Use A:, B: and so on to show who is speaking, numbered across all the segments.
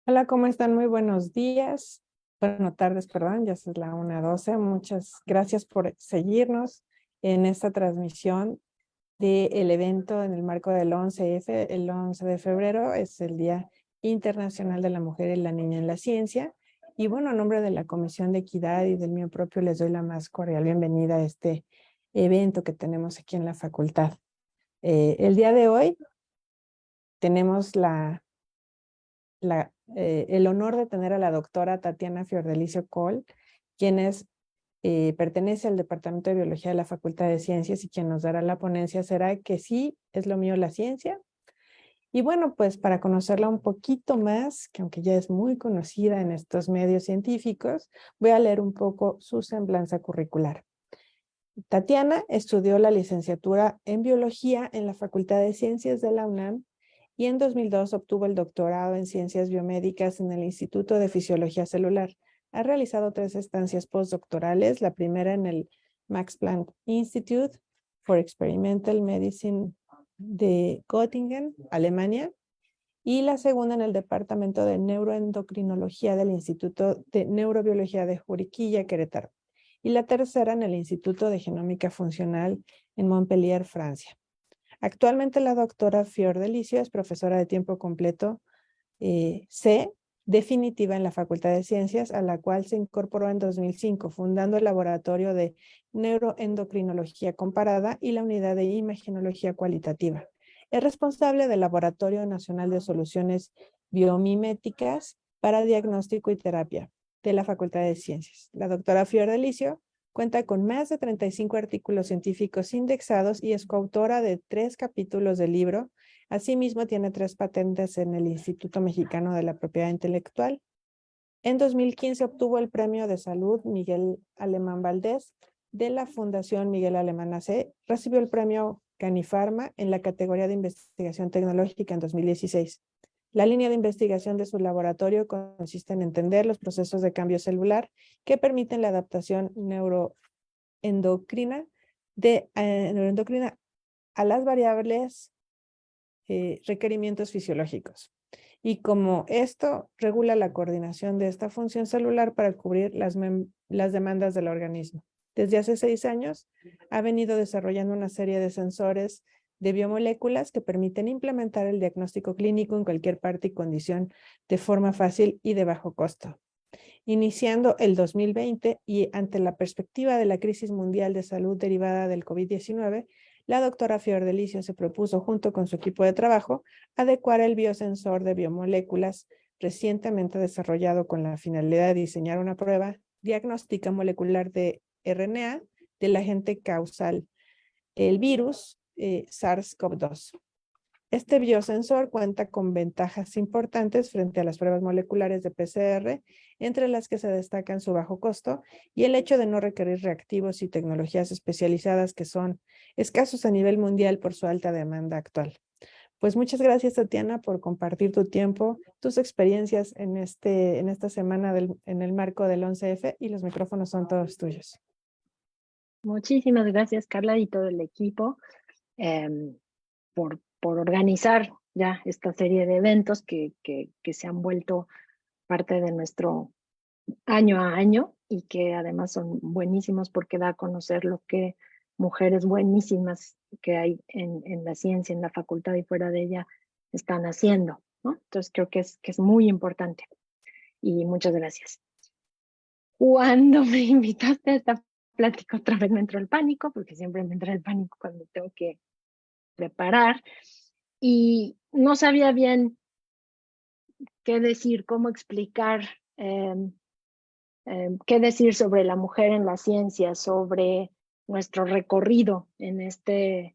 A: Hola, ¿cómo están? Muy buenos días. Bueno, tardes, perdón, ya es la 1:12. Muchas gracias por seguirnos en esta transmisión del evento en el marco del 11F. El 11 de febrero es el Día Internacional de la Mujer y la Niña en la Ciencia. Y bueno, a nombre de la Comisión de Equidad y del mío propio, les doy la más cordial bienvenida a este evento que tenemos aquí en la facultad. El día de hoy tenemos el honor de tener a la doctora Tatiana Fiordelicio Coll, quien pertenece al Departamento de Biología de la Facultad de Ciencias, y quien nos dará la ponencia será que sí, es lo mío la ciencia. Y bueno, pues para conocerla un poquito más, que aunque ya es muy conocida en estos medios científicos, voy a leer un poco su semblanza curricular. Tatiana estudió la licenciatura en Biología en la Facultad de Ciencias de la UNAM y en 2002 obtuvo el doctorado en Ciencias Biomédicas en el Instituto de Fisiología Celular. Ha realizado 3 estancias postdoctorales, la primera en el Max Planck Institute for Experimental Medicine de Göttingen, Alemania, y la segunda en el Departamento de Neuroendocrinología del Instituto de Neurobiología de Juriquilla, Querétaro, y la tercera en el Instituto de Genómica Funcional en Montpellier, Francia. Actualmente la doctora Fiordelicio es profesora de tiempo completo C definitiva en la Facultad de Ciencias, a la cual se incorporó en 2005, fundando el Laboratorio de Neuroendocrinología Comparada y la Unidad de Imagenología Cualitativa. Es responsable del Laboratorio Nacional de Soluciones Biomiméticas para Diagnóstico y Terapia de la Facultad de Ciencias. La doctora Fiordelicio cuenta con más de 35 artículos científicos indexados y es coautora de 3 capítulos del libro. Asimismo, tiene 3 patentes en el Instituto Mexicano de la Propiedad Intelectual. En 2015 obtuvo el Premio de Salud Miguel Alemán Valdés de la Fundación Miguel Alemán AC. Recibió el Premio Canifarma en la categoría de Investigación Tecnológica en 2016. La línea de investigación de su laboratorio consiste en entender los procesos de cambio celular que permiten la adaptación neuroendocrina a las variables requerimientos fisiológicos. Y como esto regula la coordinación de esta función celular para cubrir las demandas del organismo. Desde hace 6 años ha venido desarrollando una serie de sensores de biomoléculas que permiten implementar el diagnóstico clínico en cualquier parte y condición de forma fácil y de bajo costo. Iniciando el 2020 y ante la perspectiva de la crisis mundial de salud derivada del COVID-19, la doctora Fiordelicio se propuso, junto con su equipo de trabajo, adecuar el biosensor de biomoléculas recientemente desarrollado con la finalidad de diseñar una prueba diagnóstica molecular de RNA del agente causal, el virus SARS-CoV-2. Este biosensor cuenta con ventajas importantes frente a las pruebas moleculares de PCR, entre las que se destacan su bajo costo y el hecho de no requerir reactivos y tecnologías especializadas que son escasos a nivel mundial por su alta demanda actual. Pues muchas gracias, Tatiana, por compartir tu tiempo, tus experiencias en esta semana en el marco del 11F, y los micrófonos son todos tuyos.
B: Muchísimas gracias, Carla, y todo el equipo por organizar ya esta serie de eventos que se han vuelto parte de nuestro año a año y que además son buenísimos porque da a conocer lo que mujeres buenísimas que hay en la ciencia, en la facultad y fuera de ella están haciendo, ¿no? Entonces creo que es muy importante y muchas gracias. Cuando me invitaste a esta plática, otra vez me entró el pánico, porque siempre me entra el pánico cuando tengo que preparar, y no sabía bien qué decir, cómo explicar, qué decir sobre la mujer en la ciencia, sobre nuestro recorrido en este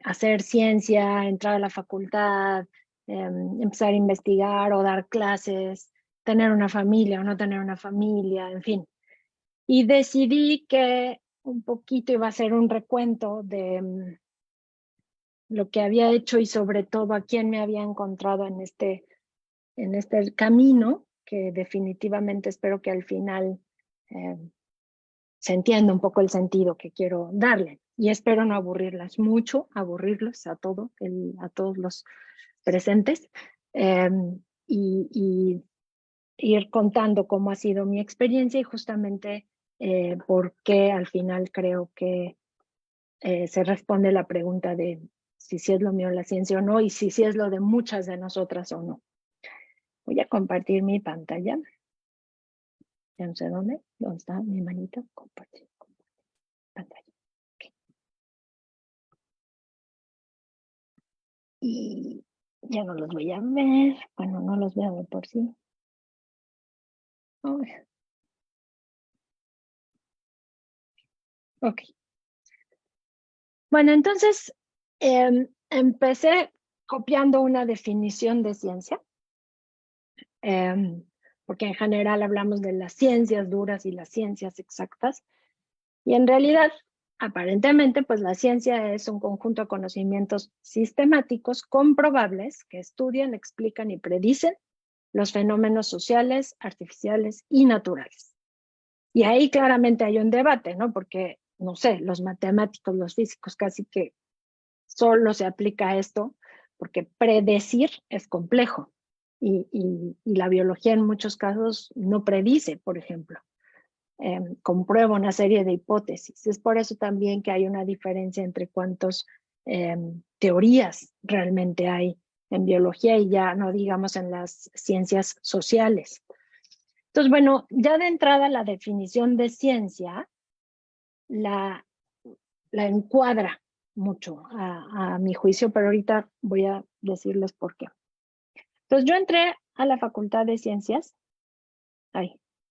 B: hacer ciencia, entrar a la facultad, empezar a investigar o dar clases, tener una familia o no tener una familia, en fin. Y decidí que un poquito iba a ser un recuento de lo que había hecho y sobre todo a quién me había encontrado en este camino, que definitivamente espero que al final se entienda un poco el sentido que quiero darle. Y espero no aburrirlos a todos los presentes, y ir contando cómo ha sido mi experiencia y justamente por qué al final creo que se responde la pregunta de si sí es lo mío la ciencia o no, y si sí es lo de muchas de nosotras o no. Voy a compartir mi pantalla. Ya no sé dónde está mi manito. Compartir pantalla. Okay. Y ya no los voy a ver. Bueno, no los voy a ver por sí. Oh. Ok. Bueno, entonces empecé copiando una definición de ciencia, porque en general hablamos de las ciencias duras y las ciencias exactas, y en realidad, aparentemente, pues la ciencia es un conjunto de conocimientos sistemáticos comprobables que estudian, explican y predicen los fenómenos sociales, artificiales y naturales. Y ahí claramente hay un debate, ¿no? Porque, no sé, los matemáticos, los físicos casi que solo se aplica a esto, porque predecir es complejo y la biología en muchos casos no predice, por ejemplo. Comprueba una serie de hipótesis. Es por eso también que hay una diferencia entre cuántas teorías realmente hay en biología y ya no digamos en las ciencias sociales. Entonces, bueno, ya de entrada la definición de ciencia la encuadra mucho a mi juicio, pero ahorita voy a decirles por qué. Entonces yo entré a la Facultad de Ciencias,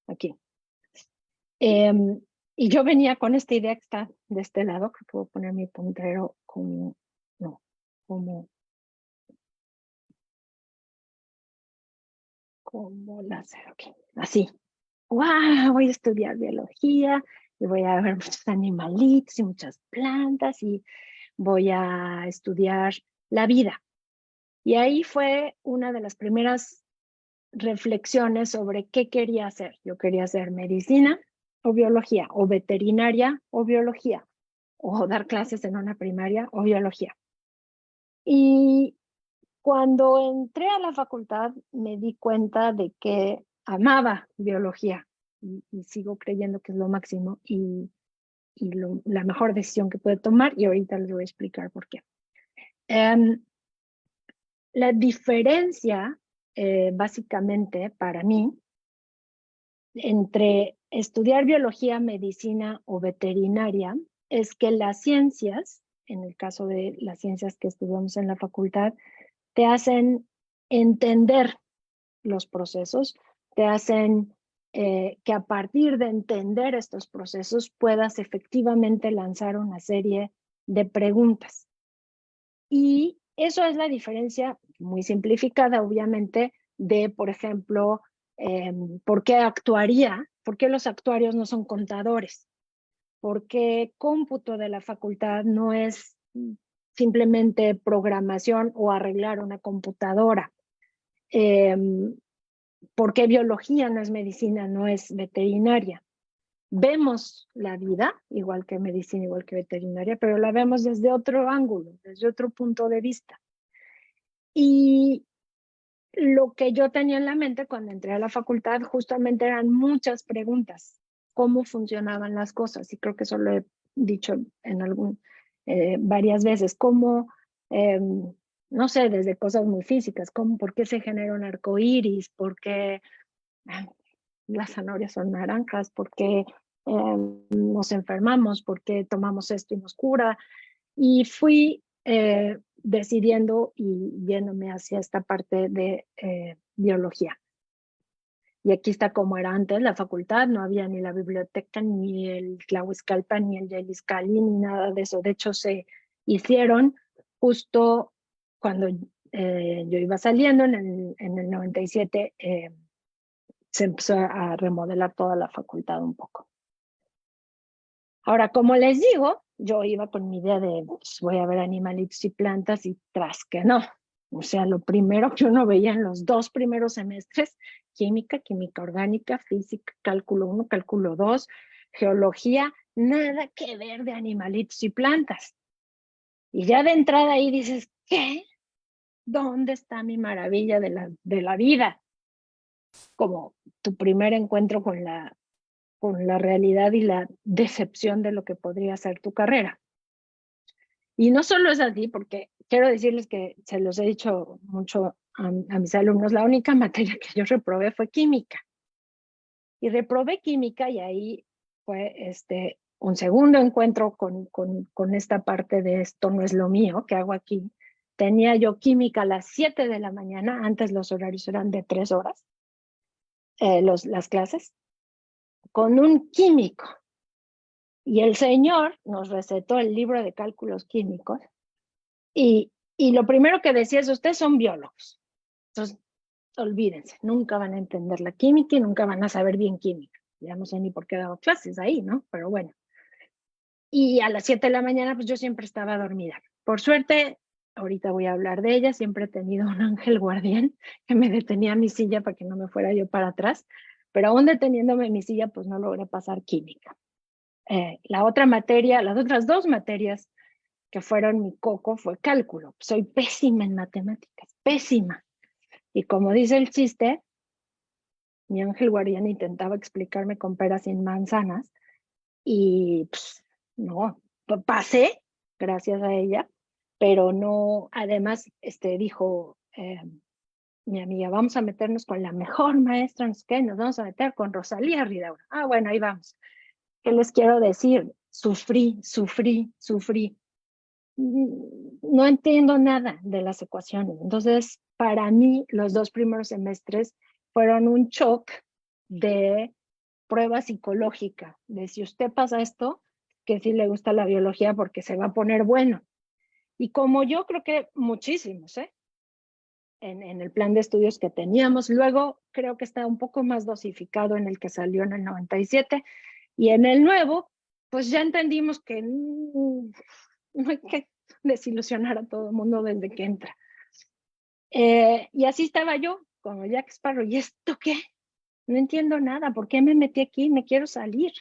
B: aquí, y yo venía con esta idea que está de este lado, que puedo poner mi puntero como láser, ok, así. ¡Wow! Voy a estudiar biología y voy a ver muchos animalitos y muchas plantas y voy a estudiar la vida. Y ahí fue una de las primeras reflexiones sobre qué quería hacer. Yo quería hacer medicina o biología, o veterinaria o biología, o dar clases en una primaria o biología. Y cuando entré a la facultad me di cuenta de que amaba biología y sigo creyendo que es lo máximo y la mejor decisión que puede tomar, y ahorita les voy a explicar por qué. La diferencia, básicamente, para mí, entre estudiar biología, medicina o veterinaria, es que las ciencias, en el caso de las ciencias que estudiamos en la facultad, te hacen entender los procesos, te hacen que a partir de entender estos procesos puedas efectivamente lanzar una serie de preguntas. Y eso es la diferencia, muy simplificada, obviamente, de, por ejemplo, por qué los actuarios no son contadores, por qué cómputo de la facultad no es simplemente programación o arreglar una computadora, por qué biología no es medicina, no es veterinaria. Vemos la vida, igual que medicina, igual que veterinaria, pero la vemos desde otro ángulo, desde otro punto de vista. Y lo que yo tenía en la mente cuando entré a la facultad justamente eran muchas preguntas, cómo funcionaban las cosas, y creo que eso lo he dicho en varias veces, cómo, no sé, desde cosas muy físicas, como por qué se genera un arco iris, por qué las zanahorias son naranjas, por qué nos enfermamos, por qué tomamos esto y nos cura. Y fui decidiendo y yéndome hacia esta parte de biología. Y aquí está como era antes la facultad, no había ni la biblioteca, ni el Tlahuizcalpa, ni el Yeliscali, ni nada de eso. De hecho, se hicieron justo cuando yo iba saliendo en el 97, se empezó a remodelar toda la facultad un poco. Ahora, como les digo, yo iba con mi idea de pues, voy a ver animalitos y plantas y tras que no. O sea, lo primero que uno veía en los 2 primeros semestres, química orgánica, física, cálculo 1, cálculo 2, geología, nada que ver de animalitos y plantas. Y ya de entrada ahí dices, ¿qué? ¿Dónde está mi maravilla de la vida? Como tu primer encuentro con la realidad y la decepción de lo que podría ser tu carrera. Y no solo es así, porque quiero decirles que se los he dicho mucho a mis alumnos, la única materia que yo reprobé fue química. Y reprobé química y ahí fue un segundo encuentro con esta parte de esto no es lo mío, que hago aquí. Tenía yo química a las 7 de la mañana, antes los horarios eran de 3 horas, las clases, con un químico. Y el señor nos recetó el libro de cálculos químicos y lo primero que decía es, ustedes son biólogos. Entonces, olvídense, nunca van a entender la química y nunca van a saber bien química. Ya no sé ni por qué he dado clases ahí, ¿no? Pero bueno. Y a las 7 de la mañana, pues yo siempre estaba dormida. Por suerte, ahorita voy a hablar de ella, siempre he tenido un ángel guardián que me detenía mi silla para que no me fuera yo para atrás, pero aún deteniéndome en mi silla, pues no logré pasar química. La otra materia, las otras dos materias que fueron mi coco fue cálculo. Soy pésima en matemáticas, pésima. Y como dice el chiste, mi ángel guardián intentaba explicarme con peras y manzanas y pues, no, pasé gracias a ella, pero no, además dijo mi amiga, vamos a meternos con la mejor maestra, no sé qué, nos vamos a meter con Rosalía Ridaura. Ah, bueno, ahí vamos. ¿Qué les quiero decir? Sufrí. No entiendo nada de las ecuaciones. Entonces, para mí, los 2 primeros semestres fueron un shock de prueba psicológica, de si usted pasa esto, que sí le gusta la biología porque se va a poner bueno. Y como yo creo que muchísimos, en el plan de estudios que teníamos, luego creo que está un poco más dosificado en el que salió en el 97 y en el nuevo, pues ya entendimos que no hay que desilusionar a todo el mundo desde que entra. Y así estaba yo, como Jack Sparrow. ¿Y esto qué? No entiendo nada. ¿Por qué me metí aquí? Me quiero salir.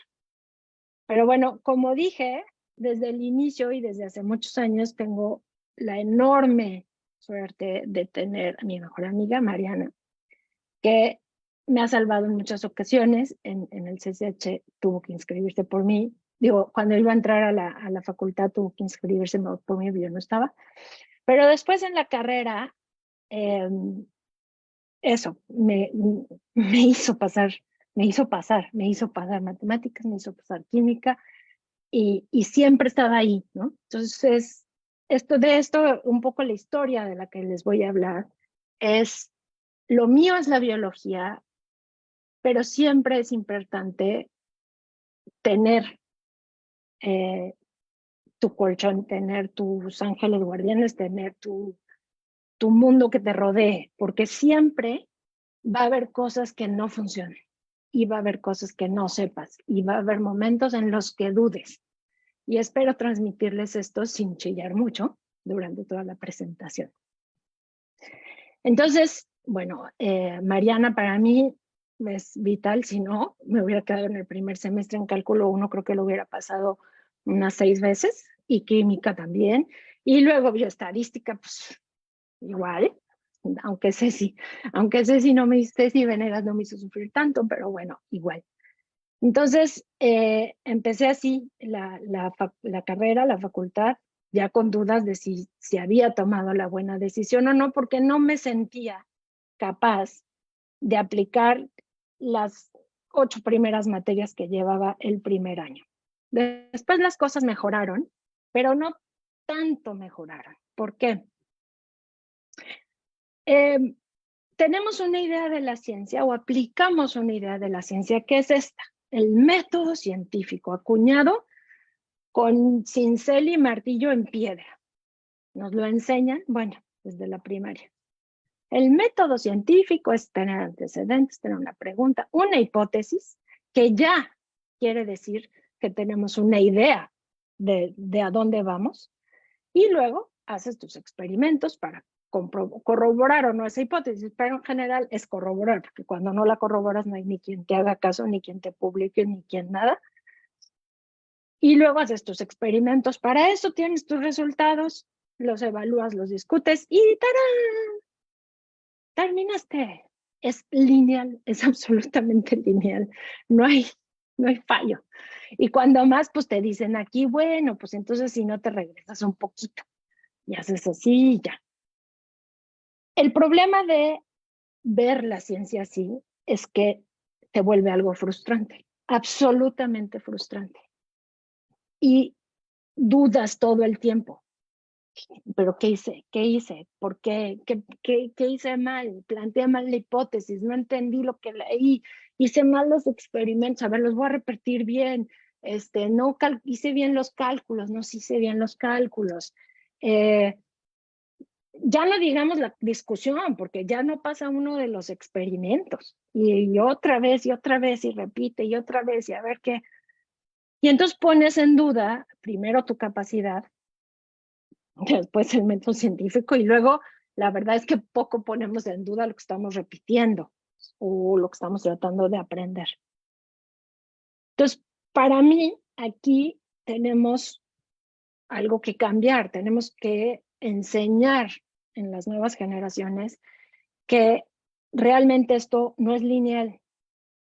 B: Pero bueno, como dije, desde el inicio y desde hace muchos años tengo la enorme suerte de tener a mi mejor amiga, Mariana, que me ha salvado en muchas ocasiones. En el CCH tuvo que inscribirse por mí. Digo, cuando iba a entrar a la facultad tuvo que inscribirse por mí, yo no estaba. Pero después en la carrera, eso me hizo pasar matemáticas, me hizo pasar química y siempre estaba ahí, ¿no? Entonces, de esto, un poco la historia de la que les voy a hablar es, lo mío es la biología, pero siempre es importante tener tu colchón, tener tus ángeles guardianes, tener tu mundo que te rodee, porque siempre va a haber cosas que no funcionen y va a haber cosas que no sepas y va a haber momentos en los que dudes. Y espero transmitirles esto sin chillar mucho durante toda la presentación. Entonces, bueno, Mariana para mí es vital, si no, me hubiera quedado en el primer semestre en cálculo 1, creo que lo hubiera pasado unas 6 veces, y química también, y luego bioestadística, pues igual, aunque Ceci Venegas no me hizo sufrir tanto, pero bueno, igual. Entonces, empecé así la carrera, la facultad, ya con dudas de si había tomado la buena decisión o no, porque no me sentía capaz de aplicar las 8 primeras materias que llevaba el primer año. Después las cosas mejoraron, pero no tanto mejoraron. ¿Por qué? Tenemos una idea de la ciencia o aplicamos una idea de la ciencia que es esta, el método científico acuñado con cincel y martillo en piedra. Nos lo enseñan, bueno, desde la primaria. El método científico es tener antecedentes, tener una pregunta, una hipótesis, que ya quiere decir que tenemos una idea de a dónde vamos, y luego haces tus experimentos para corroborar o no esa hipótesis, pero en general es corroborar, porque cuando no la corroboras no hay ni quien te haga caso, ni quien te publique, ni quien nada. Y luego haces tus experimentos. Para eso tienes tus resultados, los evalúas, los discutes y ¡tarán! Terminaste. Es lineal, es absolutamente lineal. No hay, no hay fallo. Y cuando más, pues te dicen aquí, bueno, pues entonces si no te regresas un poquito y haces así y ya. El problema de ver la ciencia así es que te vuelve algo frustrante, absolutamente frustrante. Y dudas todo el tiempo. ¿Pero qué hice? ¿Qué hice? ¿Por qué? ¿Qué hice mal? Planteé mal la hipótesis, no entendí lo que leí, hice mal los experimentos, a ver, los voy a repetir bien, no hice bien los cálculos, no hice bien los cálculos. Ya no digamos la discusión, porque ya no pasa uno de los experimentos, y otra vez, y repite, y otra vez, y a ver qué. Y entonces pones en duda, primero tu capacidad, después el método científico y luego la verdad es que poco ponemos en duda lo que estamos repitiendo o lo que estamos tratando de aprender. Entonces, para mí, aquí tenemos algo que cambiar, tenemos que enseñar en las nuevas generaciones que realmente esto no es lineal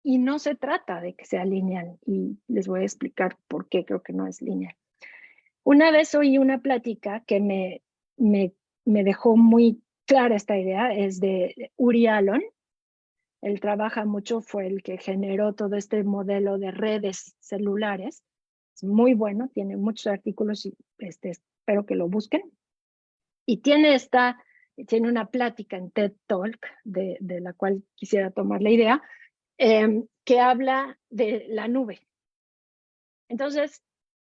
B: y no se trata de que sea lineal y les voy a explicar por qué creo que no es lineal. Una vez oí una plática que me, me dejó muy clara esta idea, es de Uri Alon. Él trabaja mucho, fue el que generó todo este modelo de redes celulares. Es muy bueno, tiene muchos artículos y espero que lo busquen. Y tiene una plática en TED Talk, de la cual quisiera tomar la idea, que habla de la nube. Entonces,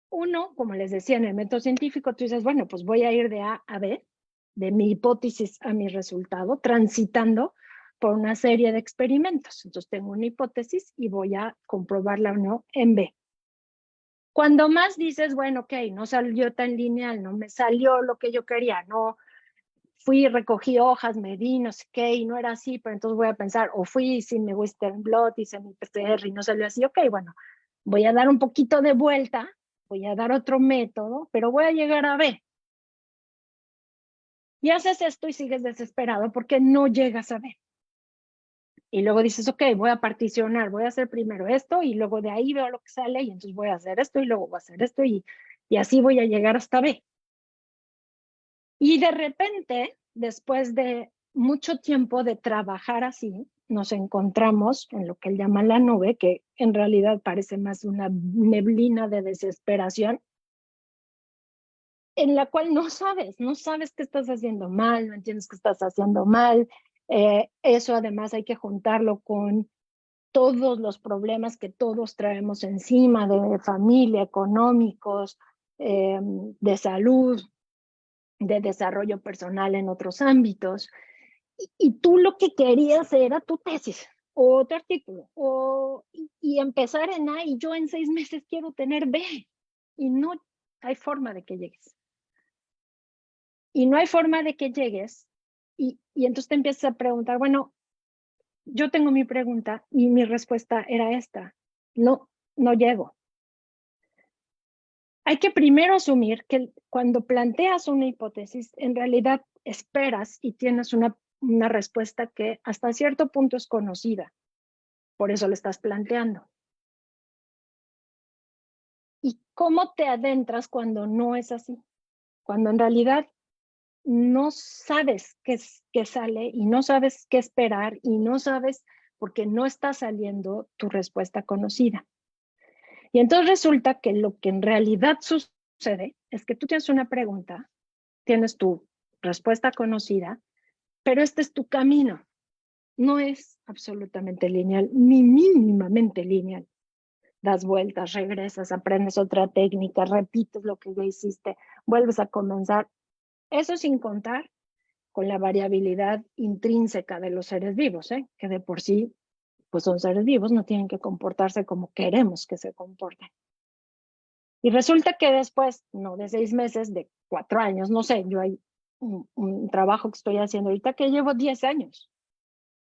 B: uno, como les decía, en el método científico, tú dices, bueno, pues voy a ir de A a B, de mi hipótesis a mi resultado, transitando por una serie de experimentos. Entonces tengo una hipótesis y voy a comprobarla o no en B. Cuando más dices, bueno, ok, no salió tan lineal, no me salió lo que yo quería, no fui, recogí hojas, medí, no sé qué, y no era así, pero entonces voy a pensar, o fui sin mi Western blot, hice mi PCR y no salió así, ok, bueno, voy a dar un poquito de vuelta, voy a dar otro método, pero voy a llegar a B. Y haces esto y sigues desesperado porque no llegas a B. Y luego dices, ok, voy a particionar, voy a hacer primero esto y luego de ahí veo lo que sale y entonces voy a hacer esto y luego voy a hacer esto y así voy a llegar hasta B. Y de repente, después de mucho tiempo de trabajar así, nos encontramos en lo que él llama la nube, que en realidad parece más una neblina de desesperación, en la cual no sabes qué estás haciendo mal, no entiendes qué estás haciendo mal. Eso además hay que juntarlo con todos los problemas que todos traemos encima de familia, económicos, de salud, de desarrollo personal en otros ámbitos. Y tú lo que querías era tu tesis o tu artículo y empezar en A y yo en 6 meses quiero tener B y no hay forma de que llegues. Y no hay forma de que llegues y entonces te empiezas a preguntar, bueno, yo tengo mi pregunta y mi respuesta era esta, no llego. Hay que primero asumir que cuando planteas una hipótesis, en realidad esperas y tienes una respuesta que hasta cierto punto es conocida. Por eso lo estás planteando. ¿Y cómo te adentras cuando no es así? Cuando en realidad no sabes qué sale y no sabes qué esperar y no sabes porque no está saliendo tu respuesta conocida. Y entonces resulta que lo que en realidad sucede es que tú tienes una pregunta, tienes tu respuesta conocida, pero este es tu camino. No es absolutamente lineal, ni mínimamente lineal. Das vueltas, regresas, aprendes otra técnica, repites lo que ya hiciste, vuelves a comenzar. Eso sin contar con la variabilidad intrínseca de los seres vivos, que de por sí pues son seres vivos, no tienen que comportarse como queremos que se comporten. Y resulta que después, no de 6 meses, de 4 años, no sé, yo hay un trabajo que estoy haciendo ahorita que llevo 10 años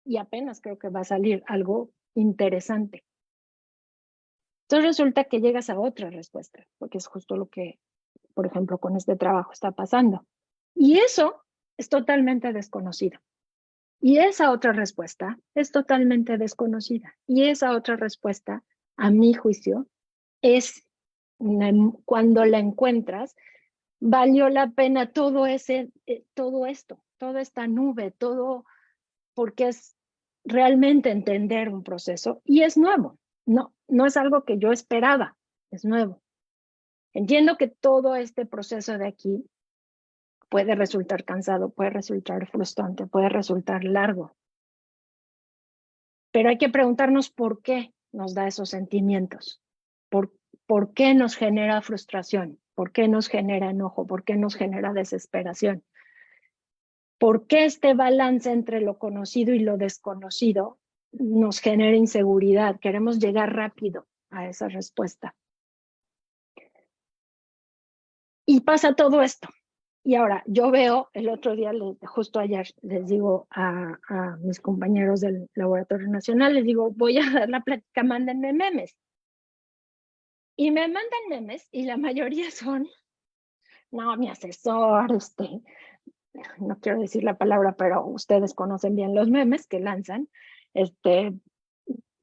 B: y apenas creo que va a salir algo interesante. Entonces resulta que llegas a otra respuesta, porque es justo lo que, por ejemplo, con este trabajo está pasando. Y eso es totalmente desconocido. Y esa otra respuesta es totalmente desconocida. Y esa otra respuesta, a mi juicio, es cuando la encuentras, valió la pena todo esto, toda esta nube, todo, porque es realmente entender un proceso y es nuevo. No es algo que yo esperaba, es nuevo. Entiendo que todo este proceso de aquí puede resultar cansado, puede resultar frustrante, puede resultar largo, pero hay que preguntarnos por qué nos da esos sentimientos, por qué nos genera frustración, por qué nos genera enojo, por qué nos genera desesperación, por qué este balance entre lo conocido y lo desconocido nos genera inseguridad, queremos llegar rápido a esa respuesta. Y pasa todo esto. Y ahora, yo veo, el otro día, justo ayer, les digo a mis compañeros del Laboratorio Nacional, les digo, voy a dar la plática, mándenme memes. Y me mandan memes y la mayoría son, no, mi asesor, no quiero decir la palabra, pero ustedes conocen bien los memes que lanzan,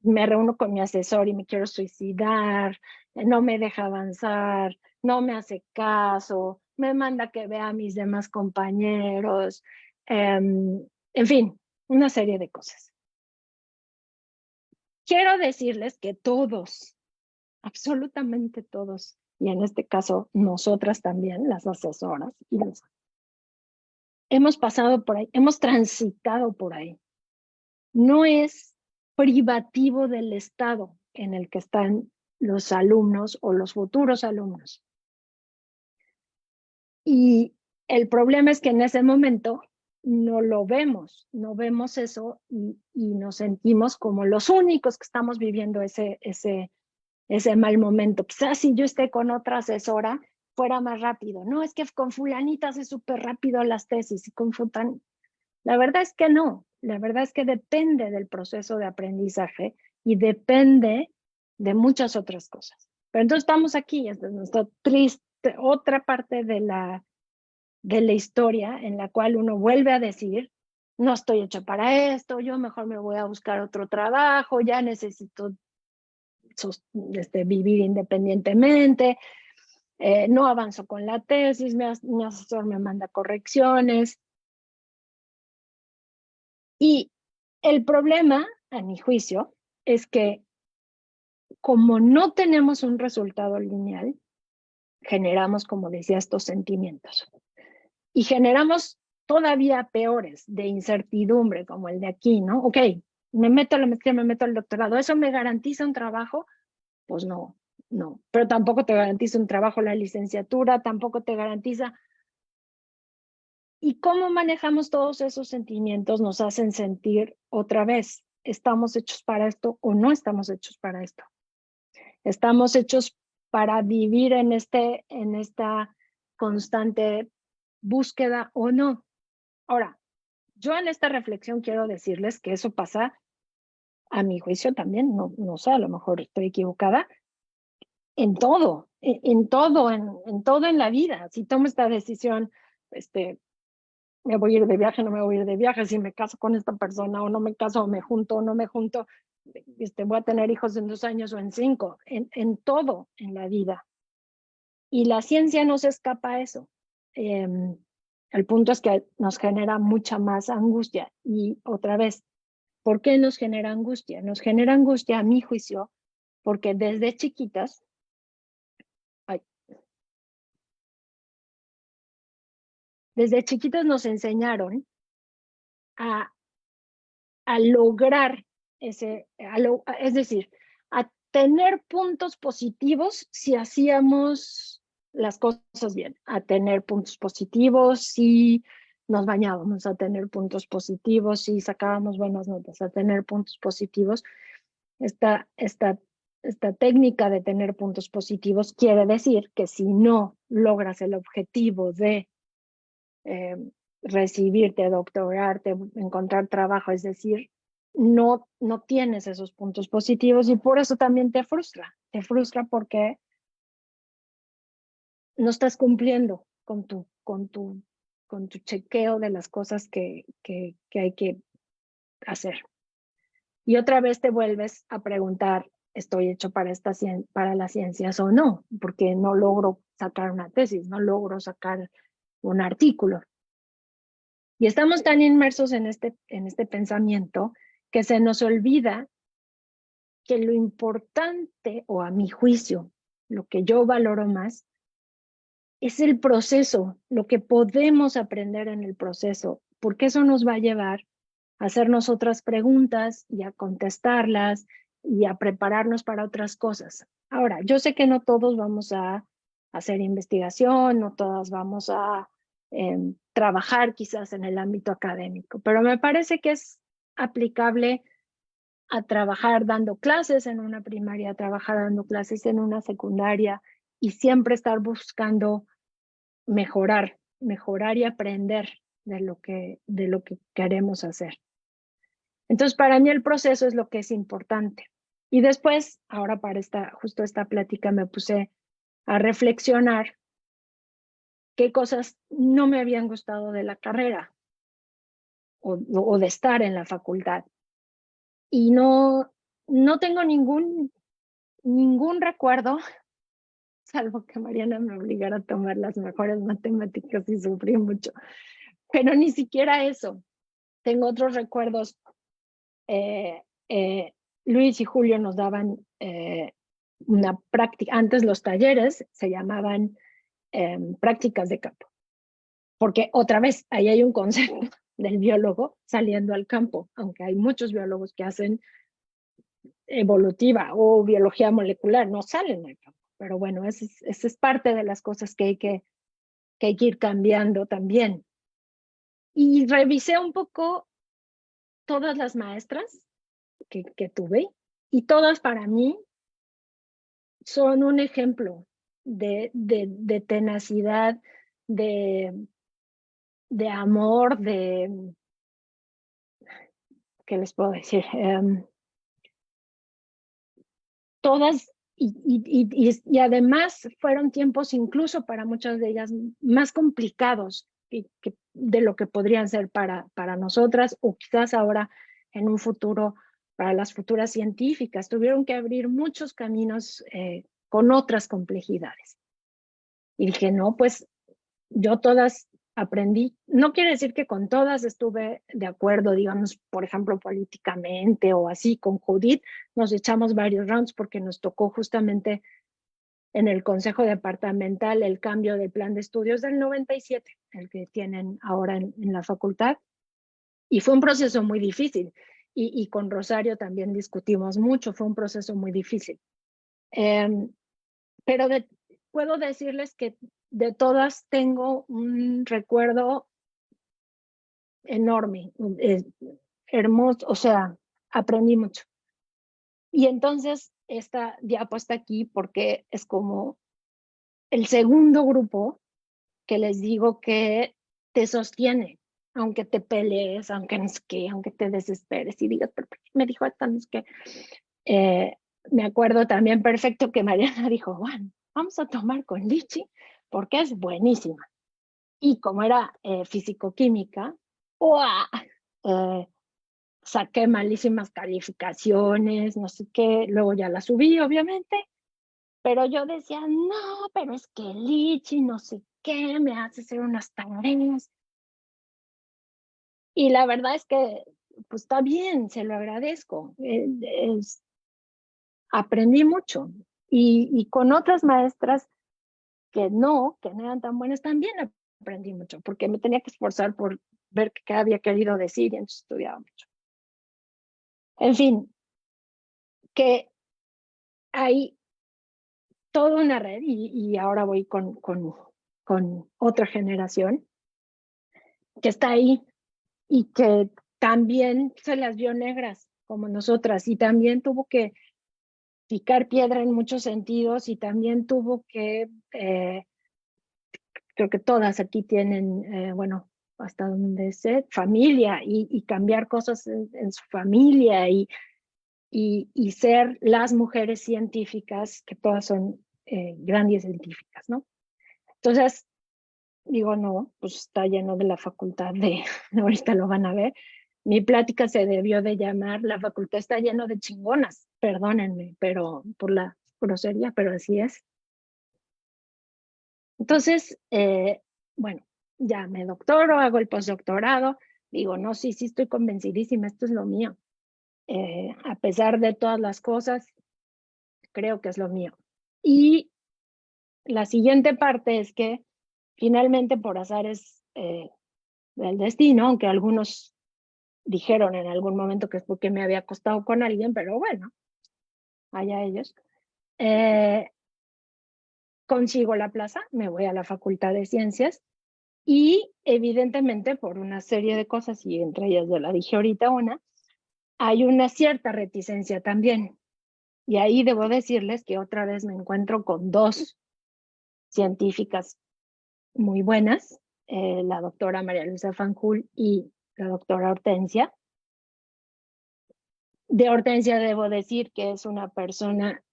B: me reúno con mi asesor y me quiero suicidar, no me deja avanzar, no me hace caso, me manda que vea a mis demás compañeros, en fin, una serie de cosas. Quiero decirles que todos, absolutamente todos, y en este caso nosotras también, las asesoras, hemos pasado por ahí, hemos transitado por ahí. No es privativo del estado en el que están los alumnos o los futuros alumnos. Y el problema es que en ese momento no lo vemos, no vemos eso y nos sentimos como los únicos que estamos viviendo ese mal momento. Quizás si yo esté con otra asesora fuera más rápido. No, es que con fulanita hace súper rápido las tesis y con fulan. La verdad es que no, la verdad es que depende del proceso de aprendizaje y depende de muchas otras cosas. Pero entonces estamos aquí, esta es nuestra triste, otra parte de la historia en la cual uno vuelve a decir, no estoy hecho para esto, yo mejor me voy a buscar otro trabajo, ya necesito vivir independientemente, no avanzo con la tesis, mi asesor me manda correcciones. Y el problema, a mi juicio, es que como no tenemos un resultado lineal, generamos, como decía, estos sentimientos. Y generamos todavía peores, de incertidumbre, como el de aquí, ¿no? Ok, me meto a la maestría, me meto al doctorado, ¿eso me garantiza un trabajo? Pues no. Pero tampoco te garantiza un trabajo la licenciatura, tampoco te garantiza. ¿Y cómo manejamos todos esos sentimientos? Nos hacen sentir otra vez, ¿estamos hechos para esto o no estamos hechos para esto? ¿Estamos hechos para vivir en esta constante búsqueda o no? Ahora, yo en esta reflexión quiero decirles que eso pasa, a mi juicio también, no sé, a lo mejor estoy equivocada, en todo en la vida. Si tomo esta decisión, me voy a ir de viaje, no me voy a ir de viaje, si me caso con esta persona o no me caso, o me junto o no me junto, voy a tener hijos en 2 años o en 5, en todo en la vida. Y la ciencia no se escapa a eso. El punto es que nos genera mucha más angustia. Y otra vez, ¿por qué nos genera angustia? Nos genera angustia, a mi juicio, porque desde chiquitas, nos enseñaron a lograr es decir, a tener puntos positivos si hacíamos las cosas bien, a tener puntos positivos si nos bañábamos, a tener puntos positivos si sacábamos buenas notas, a tener puntos positivos. Esta técnica de tener puntos positivos quiere decir que si no logras el objetivo de recibirte, doctorarte, encontrar trabajo, es decir, no tienes esos puntos positivos y por eso también te frustra. te frustra porque no estás cumpliendo con tu chequeo de las cosas que hay que hacer. Y otra vez te vuelves a preguntar, ¿estoy hecho para las ciencias o no? Porque no logro sacar una tesis, no logro sacar un artículo. Y estamos tan inmersos en este pensamiento que se nos olvida que lo importante, o a mi juicio, lo que yo valoro más, es el proceso, lo que podemos aprender en el proceso, porque eso nos va a llevar a hacernos otras preguntas y a contestarlas y a prepararnos para otras cosas. Ahora, yo sé que no todos vamos a hacer investigación, no todas vamos a trabajar quizás en el ámbito académico, pero me parece que es aplicable a trabajar dando clases en una primaria, a trabajar dando clases en una secundaria y siempre estar buscando mejorar y aprender de lo que queremos hacer. Entonces, para mí el proceso es lo que es importante. Y después, ahora para justo esta plática me puse a reflexionar qué cosas no me habían gustado de la carrera o de estar en la facultad. Y no tengo ningún recuerdo, salvo que Mariana me obligara a tomar las mejores matemáticas y sufrí mucho. Pero ni siquiera eso. Tengo otros recuerdos. Luis y Julio nos daban una práctica. Antes los talleres se llamaban prácticas de campo. Porque otra vez, ahí hay un concepto del biólogo saliendo al campo, aunque hay muchos biólogos que hacen evolutiva o biología molecular, no salen al campo. Pero bueno, esa es parte de las cosas que hay que ir cambiando también. Y revisé un poco todas las maestras que tuve y todas para mí son un ejemplo de tenacidad, de amor, ¿qué les puedo decir? Todas y además fueron tiempos incluso para muchas de ellas más complicados de lo que podrían ser para nosotras o quizás ahora en un futuro para las futuras científicas. Tuvieron que abrir muchos caminos con otras complejidades. Y dije, no, pues yo todas aprendí, no quiere decir que con todas estuve de acuerdo, digamos, por ejemplo, políticamente o así. Con Judith nos echamos varios rounds porque nos tocó justamente en el Consejo Departamental el cambio del plan de estudios del 97, el que tienen ahora en la facultad, y fue un proceso muy difícil. Y con Rosario también discutimos mucho, fue un proceso muy difícil. Pero puedo decirles que de todas tengo un recuerdo enorme, hermoso, o sea, aprendí mucho. Y entonces esta diapo está aquí porque es como el segundo grupo que les digo que te sostiene, aunque te pelees, aunque no sé qué, aunque te desesperes y digas, pero ¿por qué me dijo esto? No es que me acuerdo también perfecto que Mariana dijo, bueno, vamos a tomar con Lichi porque es buenísima. Y como era físico-química, saqué malísimas calificaciones, no sé qué, luego ya la subí, obviamente, pero yo decía, no, pero es que Lichi, no sé qué, me hace hacer unas tareas. Y la verdad es que, pues está bien, se lo agradezco. Aprendí mucho. Y con otras maestras que no eran tan buenas, también aprendí mucho, porque me tenía que esforzar por ver qué había querido decir y entonces estudiaba mucho. En fin, que hay toda una red y ahora voy con otra generación que está ahí y que también se las vio negras como nosotras y también tuvo que picar piedra en muchos sentidos y también tuvo que, creo que todas aquí tienen, bueno, hasta donde sé, familia y cambiar cosas en su familia y y ser las mujeres científicas, que todas son grandes científicas, ¿no? Entonces, digo, no, pues está lleno de la facultad de, ahorita lo van a ver, mi plática se debió de llamar La facultad está lleno de chingonas, perdónenme, pero por la grosería, pero así es. Entonces, bueno, ya me doctoro, hago el postdoctorado, digo, no, sí, sí estoy convencidísima, esto es lo mío. A pesar de todas las cosas, creo que es lo mío. Y la siguiente parte es que finalmente por azares del destino, aunque algunos dijeron en algún momento que es porque me había acostado con alguien, pero bueno, allá ellos. Consigo la plaza, me voy a la Facultad de Ciencias y evidentemente por una serie de cosas, y entre ellas ya la dije ahorita una, hay una cierta reticencia también. Y ahí debo decirles que otra vez me encuentro con dos científicas muy buenas, la doctora María Luisa Fanjul y la doctora Hortensia. De Hortensia debo decir que es una persona,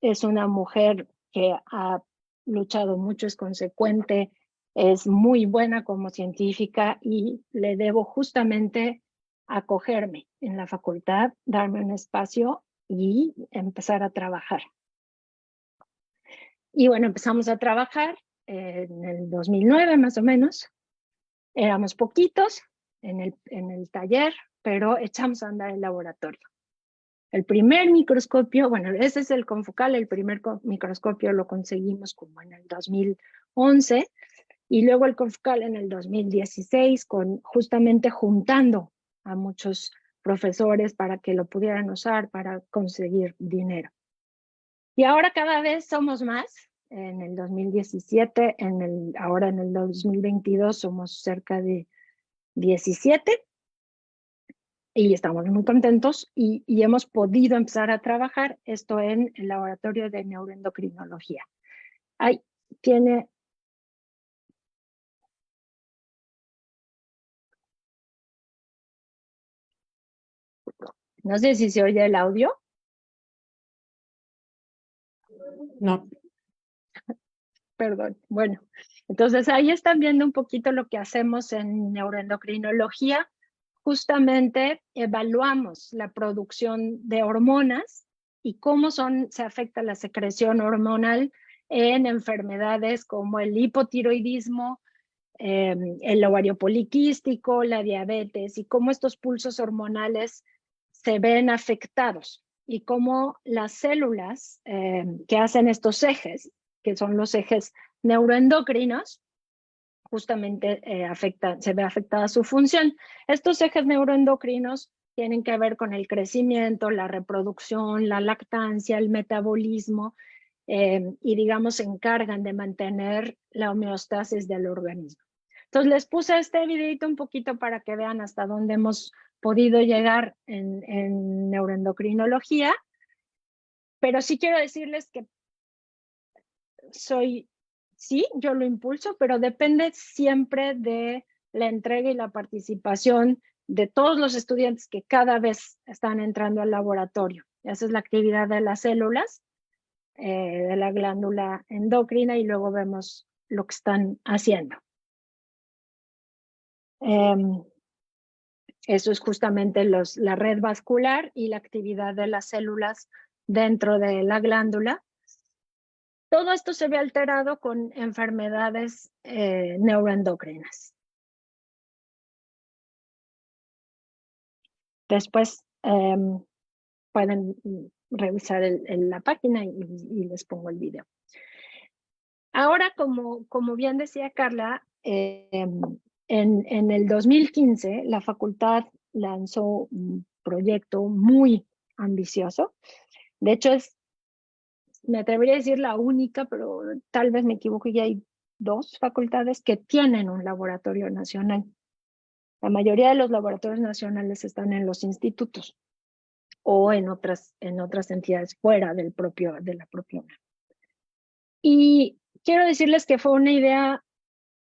B: es una mujer que ha luchado mucho, es consecuente, es muy buena como científica y le debo justamente acogerme en la facultad, darme un espacio y empezar a trabajar. Y bueno, empezamos a trabajar en el 2009 más o menos. Éramos poquitos en el taller, pero echamos a andar el laboratorio. El primer microscopio, bueno, ese es el confocal, el primer microscopio lo conseguimos como en el 2011 y luego el confocal en el 2016 con justamente juntando a muchos profesores para que lo pudieran usar para conseguir dinero. Y ahora cada vez somos más. En el 2017, ahora en el 2022 somos cerca de 17 y estamos muy contentos y hemos podido empezar a trabajar esto en el laboratorio de neuroendocrinología. Ahí tiene... No sé si se oye el audio.
A: No.
B: Perdón. Bueno, entonces ahí están viendo un poquito lo que hacemos en neuroendocrinología. Justamente evaluamos la producción de hormonas y cómo se afecta la secreción hormonal en enfermedades como el hipotiroidismo, el ovario poliquístico, la diabetes y cómo estos pulsos hormonales se ven afectados y cómo las células que hacen estos ejes, que son los ejes neuroendocrinos, justamente se ve afectada su función. Estos ejes neuroendocrinos tienen que ver con el crecimiento, la reproducción, la lactancia, el metabolismo, y digamos se encargan de mantener la homeostasis del organismo. Entonces les puse este videito un poquito para que vean hasta dónde hemos podido llegar en neuroendocrinología, pero sí quiero decirles que sí, yo lo impulso, pero depende siempre de la entrega y la participación de todos los estudiantes que cada vez están entrando al laboratorio. Esa es la actividad de las células, de la glándula endocrina y luego vemos lo que están haciendo. Eso es justamente la red vascular y la actividad de las células dentro de la glándula. Todo esto se ve alterado con enfermedades neuroendocrinas. Después pueden revisar la página y les pongo el video. Ahora, como bien decía Carla, en el 2015 la facultad lanzó un proyecto muy ambicioso. De hecho, me atrevería a decir la única, pero tal vez me equivoco y hay dos facultades que tienen un laboratorio nacional. La mayoría de los laboratorios nacionales están en los institutos o en otras entidades fuera de la propia UNAM. Y quiero decirles que fue una idea,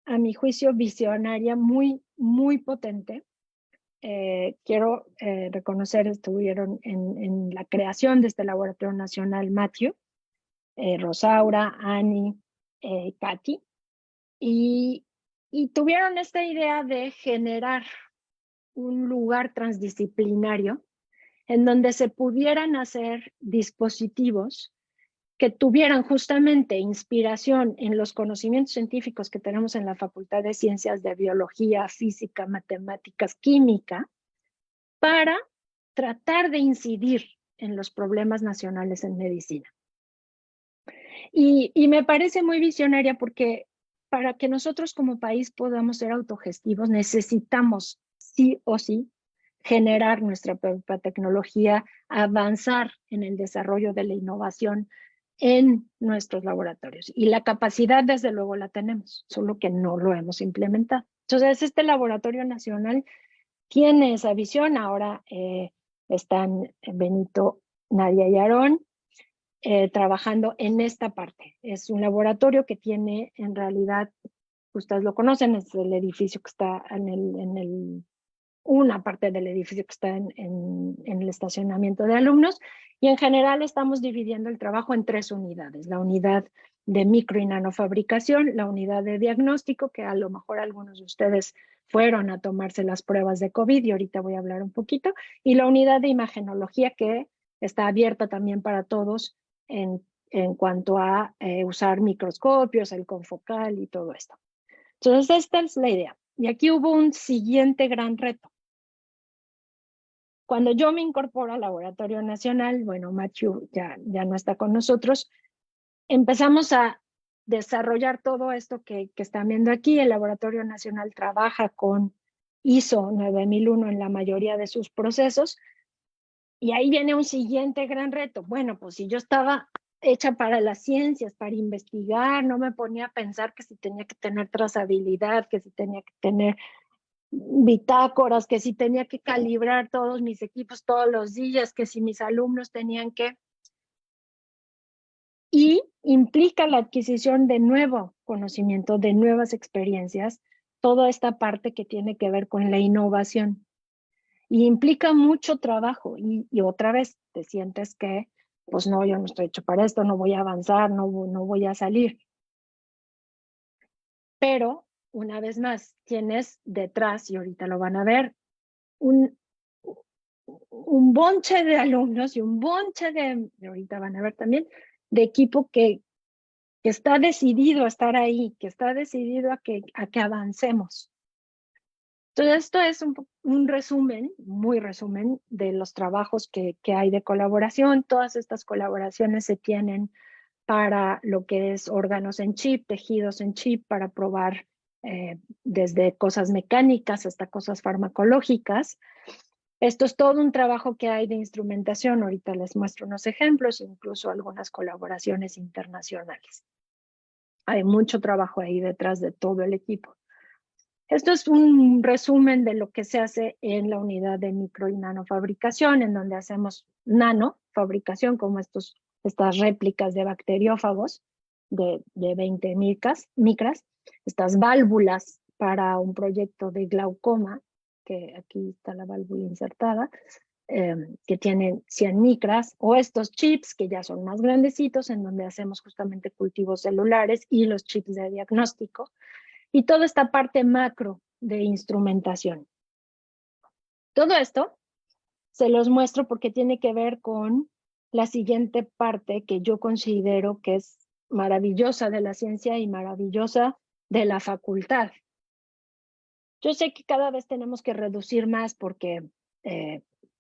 B: a mi juicio, visionaria muy, muy potente, quiero reconocer, estuvieron en la creación de este Laboratorio Nacional Matthew, Rosaura, Annie, Katy, y tuvieron esta idea de generar un lugar transdisciplinario en donde se pudieran hacer dispositivos que tuvieran justamente inspiración en los conocimientos científicos que tenemos en la Facultad de Ciencias de Biología, Física, Matemáticas, Química, para tratar de incidir en los problemas nacionales en medicina. Y me parece muy visionaria porque para que nosotros como país podamos ser autogestivos necesitamos sí o sí generar nuestra propia tecnología, avanzar en el desarrollo de la innovación en nuestros laboratorios. Y la capacidad, desde luego, la tenemos, solo que no lo hemos implementado. Entonces, este laboratorio nacional tiene esa visión. Ahora están Benito, Nadia y Aarón trabajando en esta parte. Es un laboratorio que tiene, en realidad, ustedes lo conocen, es el edificio que está una parte del edificio que está en el estacionamiento de alumnos, y en general estamos dividiendo el trabajo en 3 unidades. La unidad de micro y nanofabricación, la unidad de diagnóstico, que a lo mejor algunos de ustedes fueron a tomarse las pruebas de COVID y ahorita voy a hablar un poquito, y la unidad de imagenología, que está abierta también para todos en cuanto a usar microscopios, el confocal y todo esto. Entonces, esta es la idea. Y aquí hubo un siguiente gran reto. Cuando yo me incorporo al Laboratorio Nacional, bueno, Matthew ya no está con nosotros, empezamos a desarrollar todo esto que están viendo aquí. El Laboratorio Nacional trabaja con ISO 9001 en la mayoría de sus procesos. Y ahí viene un siguiente gran reto. Bueno, pues si yo estaba hecha para las ciencias, para investigar, no me ponía a pensar que si tenía que tener trazabilidad, que si tenía que tener bitácoras, que si tenía que calibrar todos mis equipos todos los días, que si mis alumnos tenían que... Y implica la adquisición de nuevo conocimiento, de nuevas experiencias, toda esta parte que tiene que ver con la innovación. Y implica mucho trabajo y otra vez te sientes que, pues no, yo no estoy hecho para esto, no voy a avanzar, no voy a salir. Pero, una vez más, tienes detrás, y ahorita lo van a ver, un bonche de alumnos y un bonche ahorita van a ver también, de equipo que está decidido a estar ahí, que está decidido a que avancemos. Entonces, esto es un resumen, muy resumen, de los trabajos que hay de colaboración. Todas estas colaboraciones se tienen para lo que es órganos en chip, tejidos en chip, para probar desde cosas mecánicas hasta cosas farmacológicas. Esto es todo un trabajo que hay de instrumentación. Ahorita les muestro unos ejemplos, incluso algunas colaboraciones internacionales. Hay mucho trabajo ahí detrás de todo el equipo. Esto es un resumen de lo que se hace en la unidad de micro y nanofabricación, en donde hacemos nanofabricación, como estas réplicas de bacteriófagos de 20 micras, estas válvulas para un proyecto de glaucoma, que aquí está la válvula insertada, que tienen 100 micras, o estos chips que ya son más grandecitos, en donde hacemos justamente cultivos celulares y los chips de diagnóstico, y toda esta parte macro de instrumentación. Todo esto se los muestro porque tiene que ver con la siguiente parte que yo considero que es maravillosa de la ciencia y maravillosa de la facultad. Yo sé que cada vez tenemos que reducir más porque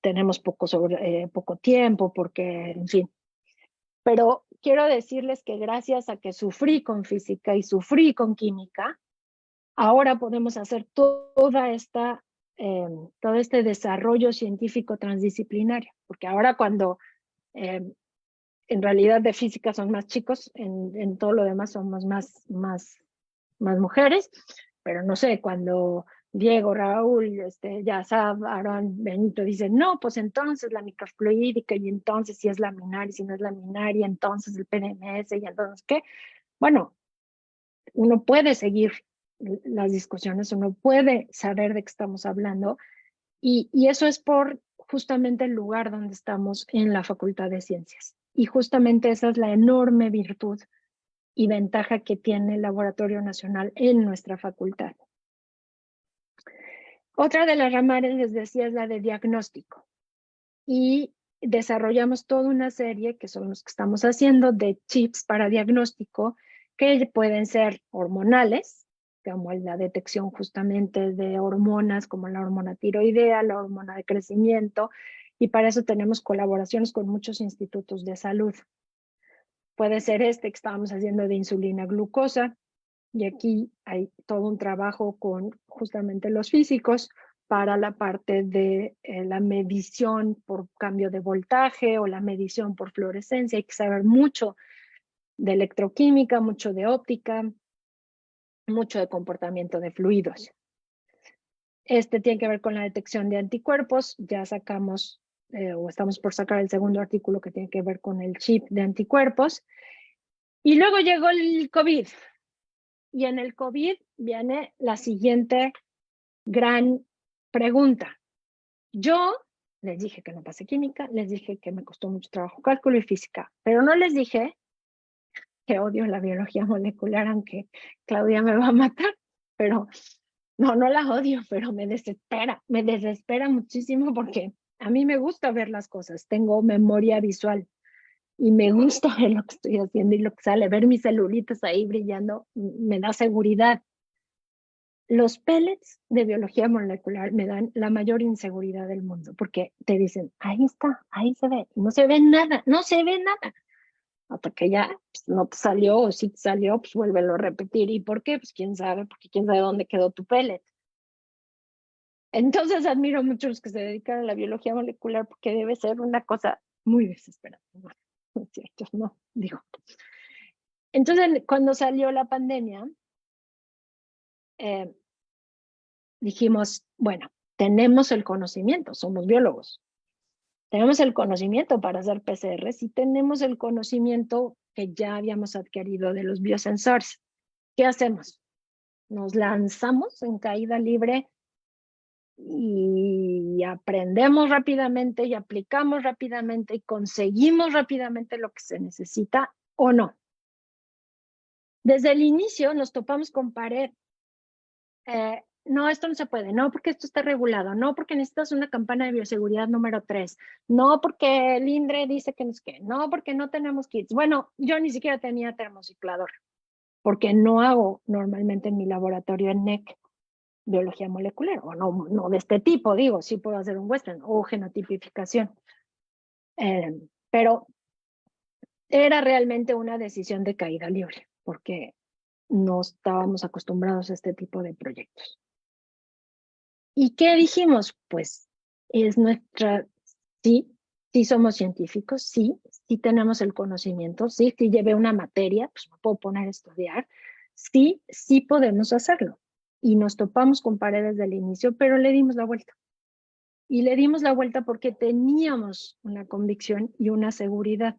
B: tenemos poco tiempo, porque, en fin. Pero quiero decirles que gracias a que sufrí con física y sufrí con química, ahora podemos hacer todo este desarrollo científico transdisciplinario, porque ahora cuando en realidad de física son más chicos, en todo lo demás somos más mujeres, pero no sé, cuando Diego, Raúl, Yasab, Aarón, Benito dicen, no, pues entonces la microfluídica, y entonces si es laminar, y si no es laminar, y entonces el PNMS, y entonces ¿qué? Bueno, uno puede seguir las discusiones, uno puede saber de qué estamos hablando, Y eso es por justamente el lugar donde estamos en la Facultad de Ciencias. Y justamente esa es la enorme virtud y ventaja que tiene el Laboratorio Nacional en nuestra facultad. Otra de las ramas, les decía, es la de diagnóstico. Y desarrollamos toda una serie, que son los que estamos haciendo, de chips para diagnóstico, que pueden ser hormonales, como la detección justamente de hormonas como la hormona tiroidea, la hormona de crecimiento, y para eso tenemos colaboraciones con muchos institutos de salud. Puede ser que estábamos haciendo de insulina glucosa, y aquí hay todo un trabajo con justamente los físicos para la parte de la medición por cambio de voltaje o la medición por fluorescencia. Hay que saber mucho de electroquímica, mucho de óptica, mucho de comportamiento de fluidos. Tiene que ver con la detección de anticuerpos. Ya sacamos o estamos por sacar el segundo artículo que tiene que ver con el chip de anticuerpos. Y luego llegó el COVID. Y en el COVID viene la siguiente gran pregunta. Yo les dije que no pasé química, les dije que me costó mucho trabajo cálculo y física, pero no les dije que odio la biología molecular, aunque Claudia me va a matar, pero no la odio, pero me desespera muchísimo porque a mí me gusta ver las cosas, tengo memoria visual y me gusta ver lo que estoy haciendo y lo que sale, ver mis celulitas ahí brillando me da seguridad. Los pellets de biología molecular me dan la mayor inseguridad del mundo, porque te dicen, ahí está, ahí se ve, no se ve nada, no se ve nada. Hasta que ya pues, no te salió, o si te salió, pues vuélvelo a repetir. ¿Y por qué? Pues quién sabe, porque quién sabe dónde quedó tu pellet. Entonces admiro mucho a los que se dedican a la biología molecular, porque debe ser una cosa muy desesperante. No es cierto, no, digo. Entonces, cuando salió la pandemia, dijimos, bueno, tenemos el conocimiento, somos biólogos, tenemos el conocimiento para hacer PCRs y tenemos el conocimiento que ya habíamos adquirido de los biosensores. ¿Qué hacemos? Nos lanzamos en caída libre y aprendemos rápidamente y aplicamos rápidamente y conseguimos rápidamente lo que se necesita o no. Desde el inicio nos topamos con pared. No, esto no se puede, no porque esto está regulado, no porque necesitas una campana de bioseguridad número 3, no porque el INDRE dice que no es que, no porque no tenemos kits. Bueno, yo ni siquiera tenía termociclador, porque no hago normalmente en mi laboratorio en NEC biología molecular, o no de este tipo, digo, sí puedo hacer un Western o genotipificación. Pero era realmente una decisión de caída libre, porque no estábamos acostumbrados a este tipo de proyectos. ¿Y qué dijimos? Pues es sí somos científicos, sí tenemos el conocimiento, sí llevé una materia, pues me puedo poner a estudiar, sí podemos hacerlo. Y nos topamos con paredes del inicio, pero le dimos la vuelta. Y le dimos la vuelta porque teníamos una convicción y una seguridad.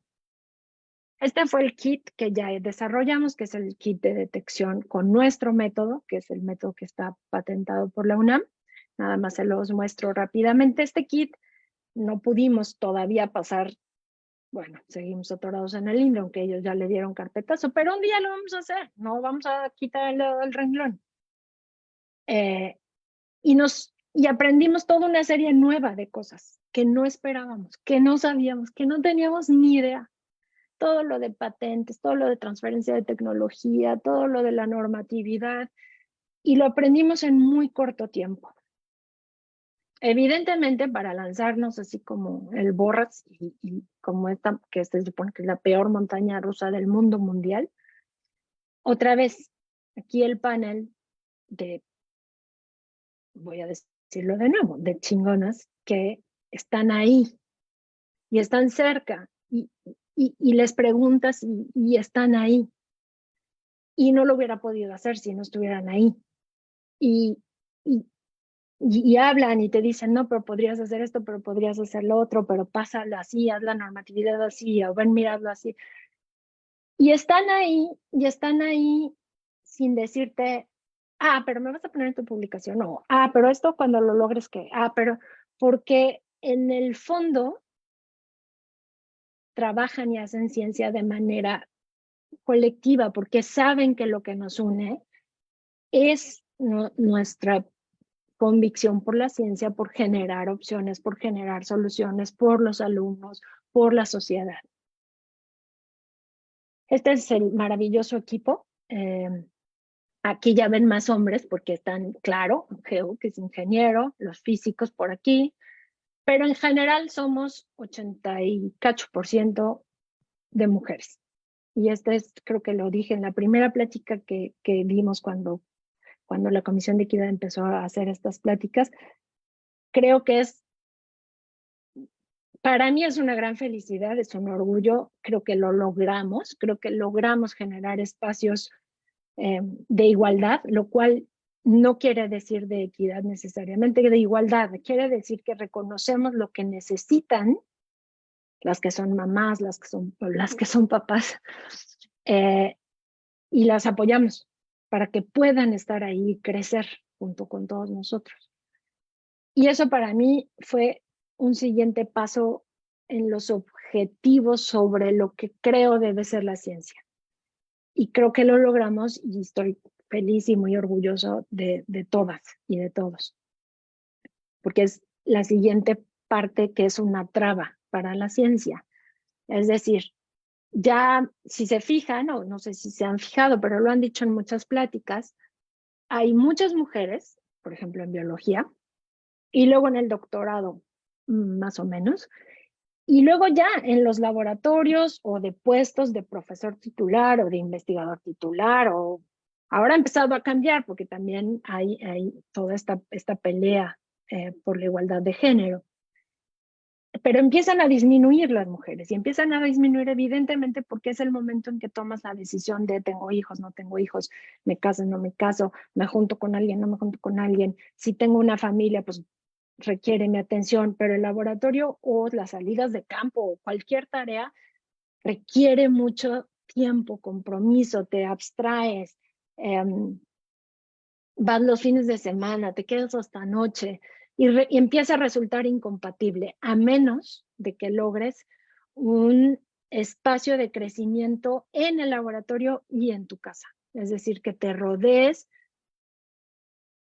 B: Este fue el kit que ya desarrollamos, que es el kit de detección con nuestro método, que es el método que está patentado por la UNAM. Nada más se los muestro rápidamente. Este kit no pudimos todavía pasar, bueno, seguimos atorados en el INDRE, aunque ellos ya le dieron carpetazo, pero un día lo vamos a hacer, no vamos a quitar el renglón. Y aprendimos toda una serie nueva de cosas que no esperábamos, que no sabíamos, que no teníamos ni idea. Todo lo de patentes, todo lo de transferencia de tecnología, todo lo de la normatividad, y lo aprendimos en muy corto tiempo. Evidentemente, para lanzarnos así como el Borras y como esta, que se supone que es la peor montaña rusa del mundo mundial, otra vez, aquí el panel de, voy a decirlo de nuevo, de chingonas que están ahí y están cerca y les preguntas y están ahí. Y no lo hubiera podido hacer si no estuvieran ahí. Y hablan y te dicen, no, pero podrías hacer esto, pero podrías hacer lo otro, pero pásalo así, haz la normatividad así, o ven, miradlo así. Y están ahí sin decirte, pero me vas a poner en tu publicación, no, pero esto cuando lo logres, ¿qué? Pero porque en el fondo trabajan y hacen ciencia de manera colectiva, porque saben que lo que nos une es nuestra convicción por la ciencia, por generar opciones, por generar soluciones, por los alumnos, por la sociedad. Este es el maravilloso equipo. Aquí ya ven más hombres porque están, claro, Geo, que es ingeniero, los físicos por aquí, pero en general somos 88% de mujeres. Y este es, creo que lo dije en la primera plática que dimos cuando la Comisión de Equidad empezó a hacer estas pláticas. Creo que para mí es una gran felicidad, es un orgullo, creo que lo logramos, generar espacios de igualdad, lo cual no quiere decir de equidad necesariamente, de igualdad, quiere decir que reconocemos lo que necesitan las que son mamás, las que son papás, y las apoyamos para que puedan estar ahí y crecer junto con todos nosotros. Y eso para mí fue un siguiente paso en los objetivos sobre lo que creo debe ser la ciencia. Y creo que lo logramos y estoy feliz y muy orgulloso de todas y de todos. Porque es la siguiente parte que es una traba para la ciencia. Es decir, ya si se fijan, o no sé si se han fijado, pero lo han dicho en muchas pláticas, hay muchas mujeres, por ejemplo en biología, y luego en el doctorado, más o menos, y luego ya en los laboratorios o de puestos de profesor titular o de investigador titular, o ahora ha empezado a cambiar porque también hay toda esta pelea por la igualdad de género. Pero empiezan a disminuir las mujeres y empiezan a disminuir evidentemente porque es el momento en que tomas la decisión de tengo hijos, no tengo hijos, me caso, no me caso, me junto con alguien, no me junto con alguien, si tengo una familia, pues requiere mi atención, pero el laboratorio o las salidas de campo o cualquier tarea requiere mucho tiempo, compromiso, te abstraes, vas los fines de semana, te quedas hasta noche y empieza a resultar incompatible, a menos de que logres un espacio de crecimiento en el laboratorio y en tu casa. Es decir, que te rodees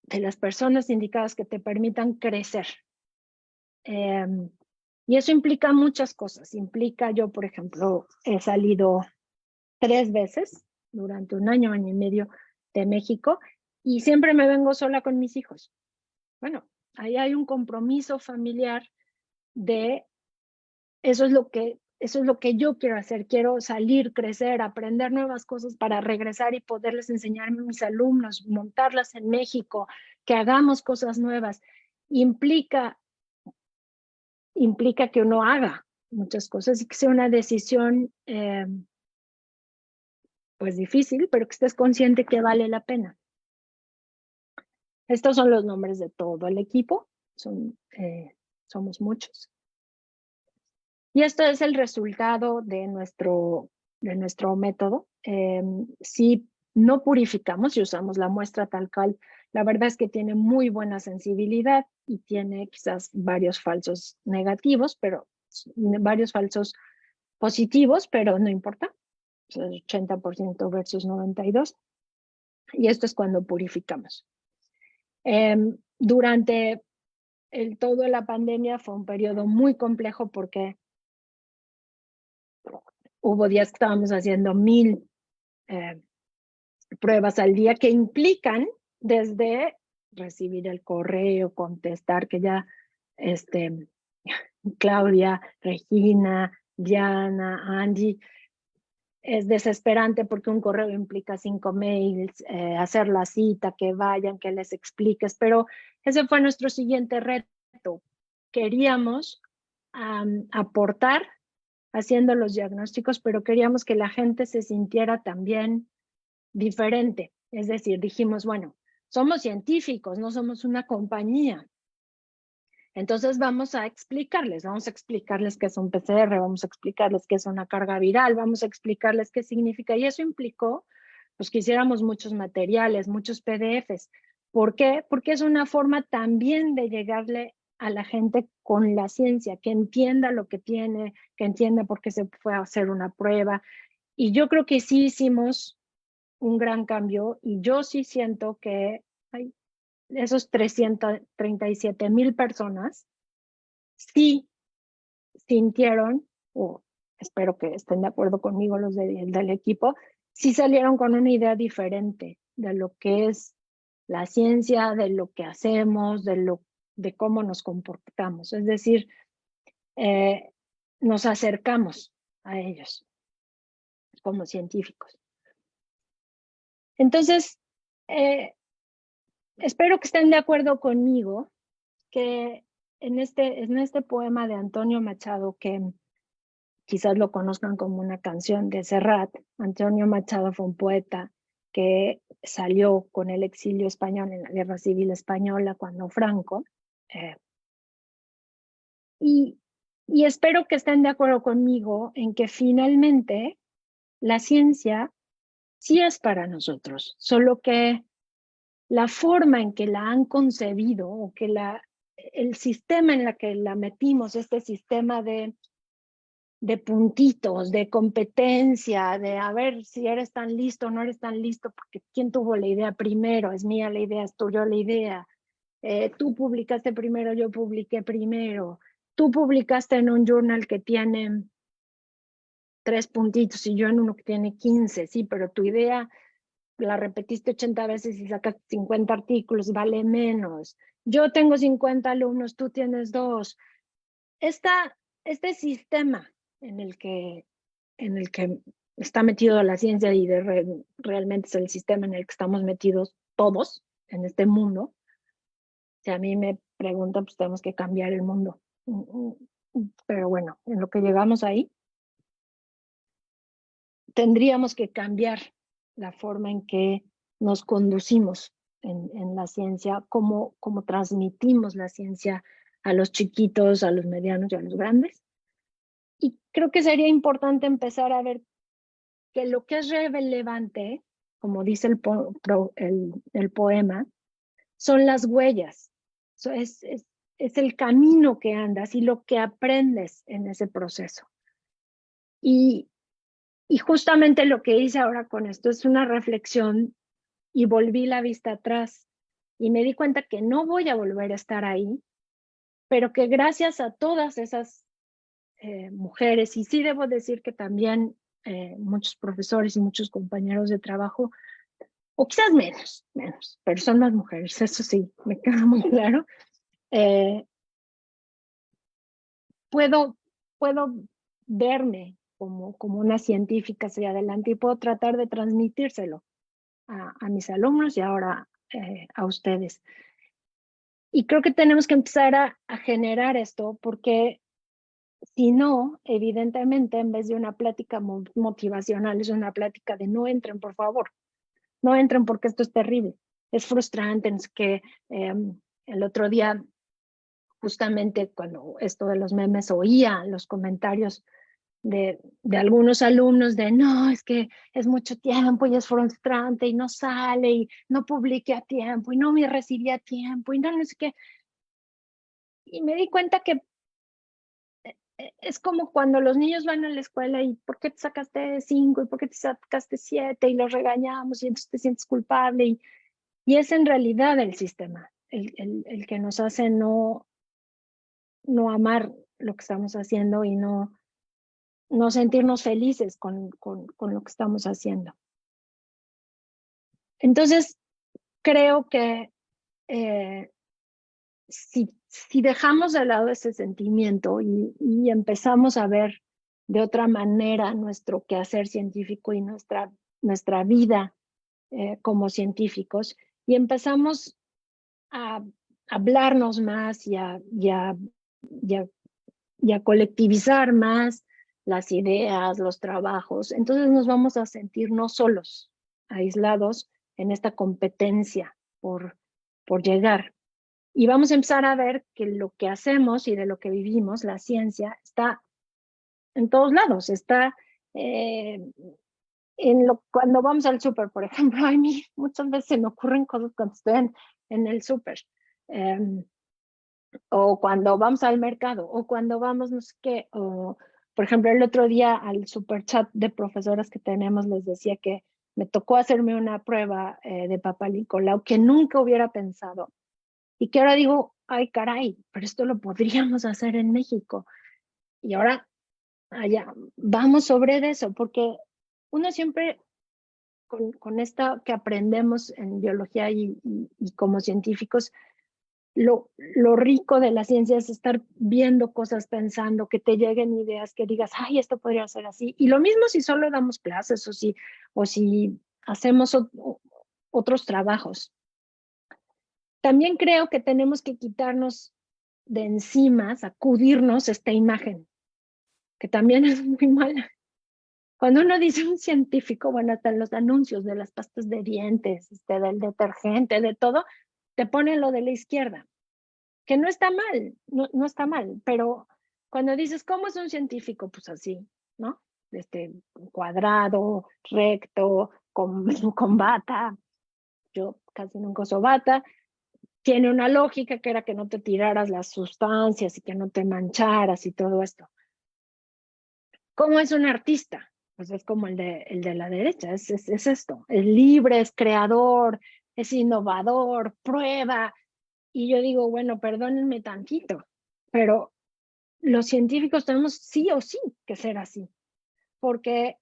B: de las personas indicadas que te permitan crecer. Y eso implica muchas cosas. Implica, yo, por ejemplo, he salido 3 veces durante un año y medio de México y siempre me vengo sola con mis hijos. Bueno, ahí hay un compromiso familiar de eso es lo que yo quiero hacer. Quiero salir, crecer, aprender nuevas cosas para regresar y poderles enseñar a mis alumnos, montarlas en México, que hagamos cosas nuevas. Implica que uno haga muchas cosas y que sea una decisión pues difícil, pero que estés consciente que vale la pena. Estos son los nombres de todo el equipo, somos muchos. Y esto es el resultado de nuestro método. Si no purificamos y usamos la muestra tal cual, la verdad es que tiene muy buena sensibilidad y tiene quizás varios falsos negativos, pero varios falsos positivos, pero no importa. 80% versus 92%. Y esto es cuando purificamos. Durante toda la pandemia fue un periodo muy complejo porque hubo días que estábamos haciendo 1000 pruebas al día que implican desde recibir el correo, contestar, que ya Claudia, Regina, Diana, Angie, es desesperante porque un correo implica 5 mails, hacer la cita, que vayan, que les expliques, pero ese fue nuestro siguiente reto. Queríamos aportar haciendo los diagnósticos, pero queríamos que la gente se sintiera también diferente. Es decir, dijimos, bueno, somos científicos, no somos una compañía. Entonces vamos a explicarles qué es un PCR, vamos a explicarles qué es una carga viral, vamos a explicarles qué significa. Y eso implicó pues quisiéramos muchos materiales, muchos PDFs. ¿Por qué? Porque es una forma también de llegarle a la gente con la ciencia, que entienda lo que tiene, que entienda por qué se fue a hacer una prueba. Y yo creo que sí hicimos un gran cambio y yo sí siento que hay esos 337,000 personas sí sintieron, o espero que estén de acuerdo conmigo los del equipo, sí salieron con una idea diferente de lo que es la ciencia, de lo que hacemos, de cómo nos comportamos. Es decir, nos acercamos a ellos como científicos. Entonces, espero que estén de acuerdo conmigo que en este poema de Antonio Machado, que quizás lo conozcan como una canción de Serrat, Antonio Machado fue un poeta que salió con el exilio español en la Guerra Civil Española cuando Franco, y espero que estén de acuerdo conmigo en que finalmente la ciencia sí es para nosotros, solo que la forma en que la han concebido o que el sistema en el que la metimos, este sistema de puntitos, de competencia, de a ver si eres tan listo o no eres tan listo, porque quién tuvo la idea primero, es mía la idea, es tuya la idea, tú publicaste primero, yo publiqué primero, tú publicaste en un journal que tiene 3 puntitos y yo en uno que tiene 15, sí, pero tu idea la repetiste 80 veces y sacas 50 artículos, vale menos. Yo tengo 50 alumnos, tú tienes 2. Este sistema en el que está metido la ciencia y realmente es el sistema en el que estamos metidos todos en este mundo. Si a mí me preguntan, pues tenemos que cambiar el mundo. Pero bueno, en lo que llegamos ahí, tendríamos que cambiar la forma en que nos conducimos en la ciencia, cómo transmitimos la ciencia a los chiquitos, a los medianos y a los grandes. Y creo que sería importante empezar a ver que lo que es relevante, como dice el poema, son las huellas. Es el camino que andas y lo que aprendes en ese proceso. Y justamente lo que hice ahora con esto es una reflexión y volví la vista atrás y me di cuenta que no voy a volver a estar ahí, pero que gracias a todas esas mujeres, y sí debo decir que también muchos profesores y muchos compañeros de trabajo, o quizás menos, pero son más mujeres, eso sí, me queda muy claro, puedo verme como una científica hacia adelante y puedo tratar de transmitírselo a mis alumnos y ahora a ustedes. Y creo que tenemos que empezar a generar esto porque si no, evidentemente, en vez de una plática motivacional, es una plática de no entren, por favor, no entren porque esto es terrible. Es frustrante, es que el otro día, justamente cuando esto de los memes, oía los comentarios de algunos alumnos de no, es que es mucho tiempo y es frustrante y no sale y no publique a tiempo y no me recibí a tiempo y no sé qué. Y me di cuenta que es como cuando los niños van a la escuela y ¿por qué te sacaste 5 y por qué te sacaste 7 y los regañamos y entonces te sientes culpable? Y es en realidad el sistema el que nos hace no amar lo que estamos haciendo y no sentirnos felices con lo que estamos haciendo. Entonces, creo que si dejamos de lado ese sentimiento y empezamos a ver de otra manera nuestro quehacer científico y nuestra vida como científicos y empezamos a hablarnos más y a colectivizar más las ideas, los trabajos, entonces nos vamos a sentir no solos, aislados en esta competencia por llegar. Y vamos a empezar a ver que lo que hacemos y de lo que vivimos, la ciencia, está en todos lados, está cuando vamos al súper, por ejemplo, a mí muchas veces se me ocurren cosas cuando estoy en el súper, o cuando vamos al mercado, o cuando vamos no sé qué, o por ejemplo el otro día al super chat de profesoras que tenemos les decía que me tocó hacerme una prueba de Papa Nicolau que nunca hubiera pensado y que ahora digo, ay caray, pero esto lo podríamos hacer en México. Y ahora allá vamos sobre eso, porque uno siempre con esta que aprendemos en biología y como científicos, lo rico de la ciencia es estar viendo cosas, pensando, que te lleguen ideas, que digas, ay, esto podría ser así. Y lo mismo si solo damos clases o si hacemos otros trabajos. También creo que tenemos que quitarnos de encima, sacudirnos esta imagen, que también es muy mala. Cuando uno dice un científico, bueno, hasta en los anuncios de las pastas de dientes, del detergente, de todo, te ponen lo de la izquierda, que no está mal, no está mal, pero cuando dices, ¿cómo es un científico? Pues así, ¿no? Cuadrado, recto, con bata, yo casi nunca uso bata, tiene una lógica que era que no te tiraras las sustancias y que no te mancharas y todo esto. ¿Cómo es un artista? Pues es como el de la derecha, es esto, es libre, es creador, es innovador, prueba. Y yo digo, bueno, perdónenme tantito, pero los científicos tenemos sí o sí que ser así, porque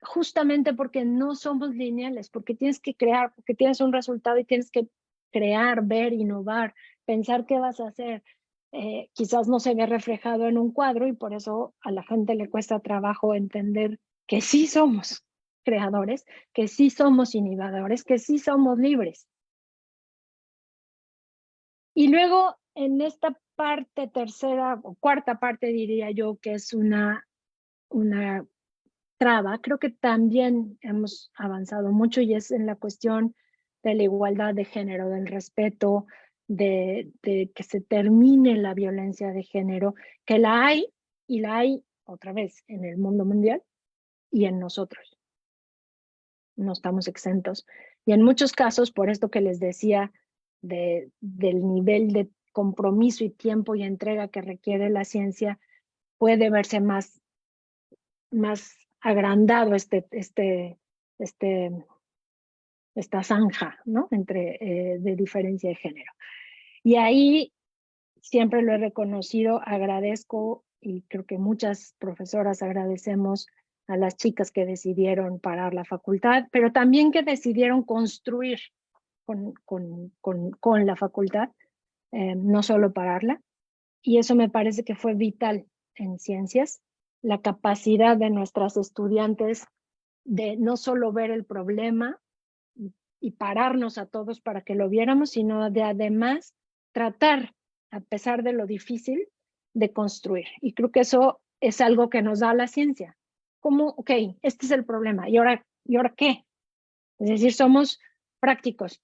B: justamente porque no somos lineales, porque tienes que crear, porque tienes un resultado y tienes que crear, ver, innovar, pensar qué vas a hacer. Quizás no se ve reflejado en un cuadro y por eso a la gente le cuesta trabajo entender que sí somos creadores, que sí somos innovadores, que sí somos libres. Y luego en esta parte tercera o cuarta parte diría yo que es una traba, creo que también hemos avanzado mucho y es en la cuestión de la igualdad de género, del respeto, de que se termine la violencia de género, que la hay y la hay otra vez en el mundo mundial y en nosotros. No estamos exentos. Y en muchos casos, por esto que les decía del nivel de compromiso y tiempo y entrega que requiere la ciencia, puede verse más agrandado esta zanja, ¿no? De diferencia de género. Y ahí siempre lo he reconocido, agradezco y creo que muchas profesoras agradecemos a las chicas que decidieron parar la facultad, pero también que decidieron construir con la facultad, no solo pararla. Y eso me parece que fue vital en ciencias, la capacidad de nuestras estudiantes de no solo ver el problema y pararnos a todos para que lo viéramos, sino de además tratar, a pesar de lo difícil, de construir. Y creo que eso es algo que nos da la ciencia. Como, ok, este es el problema, ¿y ahora qué? Es decir, somos prácticos.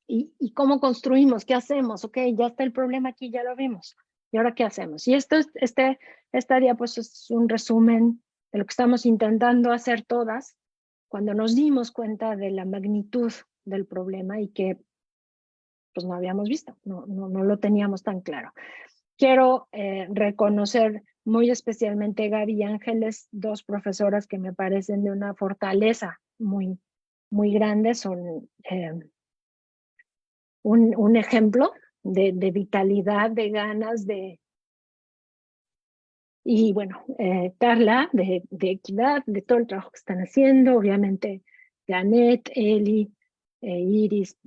B: ¿Y cómo construimos? ¿Qué hacemos? Ok, ya está el problema aquí, ya lo vimos. ¿Y ahora qué hacemos? Y esta área pues es un resumen de lo que estamos intentando hacer todas cuando nos dimos cuenta de la magnitud del problema y que pues no habíamos visto, no lo teníamos tan claro. Quiero reconocer muy especialmente Gaby y Ángeles, dos profesoras que me parecen de una fortaleza muy grande, son un ejemplo de vitalidad, de ganas, y bueno, Carla de equidad, de todo el trabajo que están haciendo, obviamente Janet, Eli, Iris,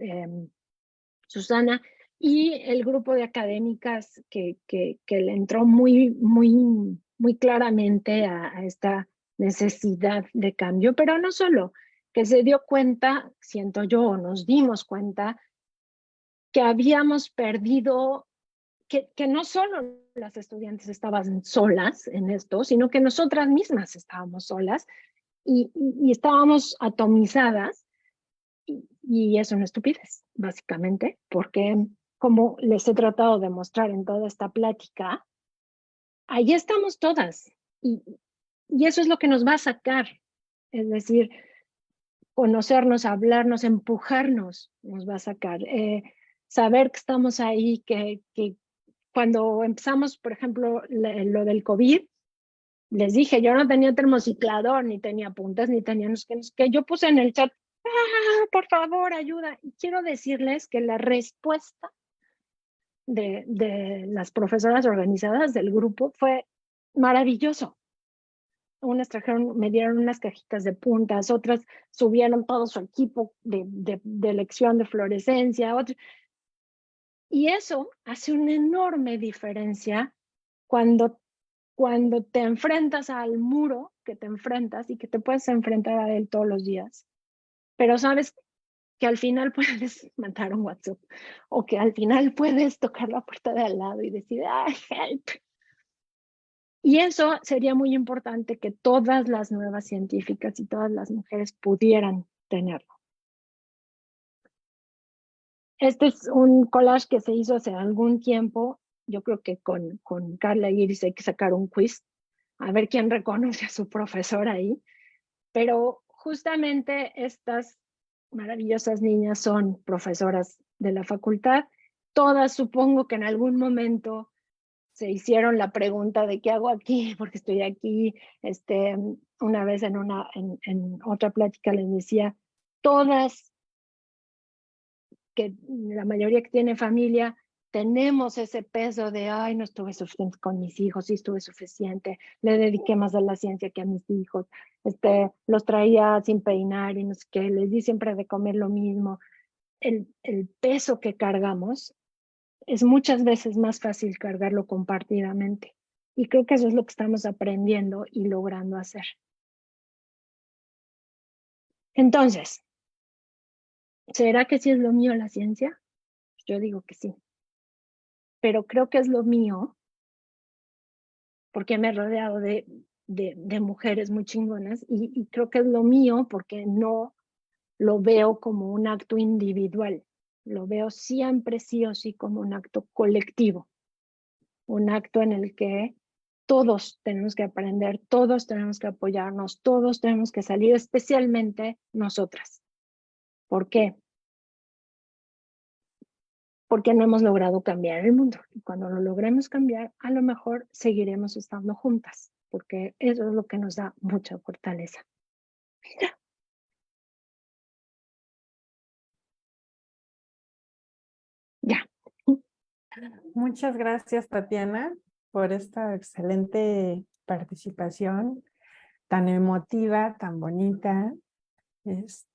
B: Susana, y el grupo de académicas que le entró muy claramente a esta necesidad de cambio, pero no solo, que se dio cuenta, siento yo, nos dimos cuenta que habíamos perdido, que no solo las estudiantes estaban solas en esto, sino que nosotras mismas estábamos solas y estábamos atomizadas y es una estupidez, básicamente, porque como les he tratado de mostrar en toda esta plática, ahí estamos todas y eso es lo que nos va a sacar Es decir, conocernos, hablarnos, empujarnos nos va a sacar. Saber que estamos ahí, que cuando empezamos, por ejemplo, lo del COVID, les dije, yo no tenía termociclador, ni tenía puntas, ni tenía no sé qué, no sé qué. Yo puse en el chat, por favor, ayuda. Y quiero decirles que la respuesta de las profesoras organizadas del grupo fue maravilloso. Unas trajeron, me dieron unas cajitas de puntas, otras subieron todo su equipo de elección de fluorescencia, y eso hace una enorme diferencia cuando te enfrentas al muro que te enfrentas y que te puedes enfrentar a él todos los días, pero sabes que al final puedes mandar un WhatsApp o que al final puedes tocar la puerta de al lado y decir, ¡ay, help! Y eso sería muy importante que todas las nuevas científicas y todas las mujeres pudieran tenerlo. Este es un collage que se hizo hace algún tiempo. Yo creo que con Carla Iris hay que sacar un quiz a ver quién reconoce a su profesor ahí. Pero justamente estas maravillosas niñas son profesoras de la facultad. Todas supongo que en algún momento se hicieron la pregunta de qué hago aquí, porque estoy aquí. Una vez en otra plática les decía, todas, que la mayoría que tiene familia, tenemos ese peso de, ay, no estuve suficiente con mis hijos, sí estuve suficiente, le dediqué más a la ciencia que a mis hijos, los traía sin peinar y no sé qué, les di siempre de comer lo mismo. El peso que cargamos es muchas veces más fácil cargarlo compartidamente. Y creo que eso es lo que estamos aprendiendo y logrando hacer. Entonces, ¿será que sí es lo mío la ciencia? Yo digo que sí. Pero creo que es lo mío porque me he rodeado de mujeres muy chingonas y creo que es lo mío porque no lo veo como un acto individual. Lo veo siempre sí o sí como un acto colectivo. Un acto en el que todos tenemos que aprender, todos tenemos que apoyarnos, todos tenemos que salir, especialmente nosotras. ¿Por qué? Porque no hemos logrado cambiar el mundo. Y cuando lo logremos cambiar, a lo mejor seguiremos estando juntas, porque eso es lo que nos da mucha fortaleza. Ya.
A: Muchas gracias, Tatiana, por esta excelente participación, tan emotiva, tan bonita. Pues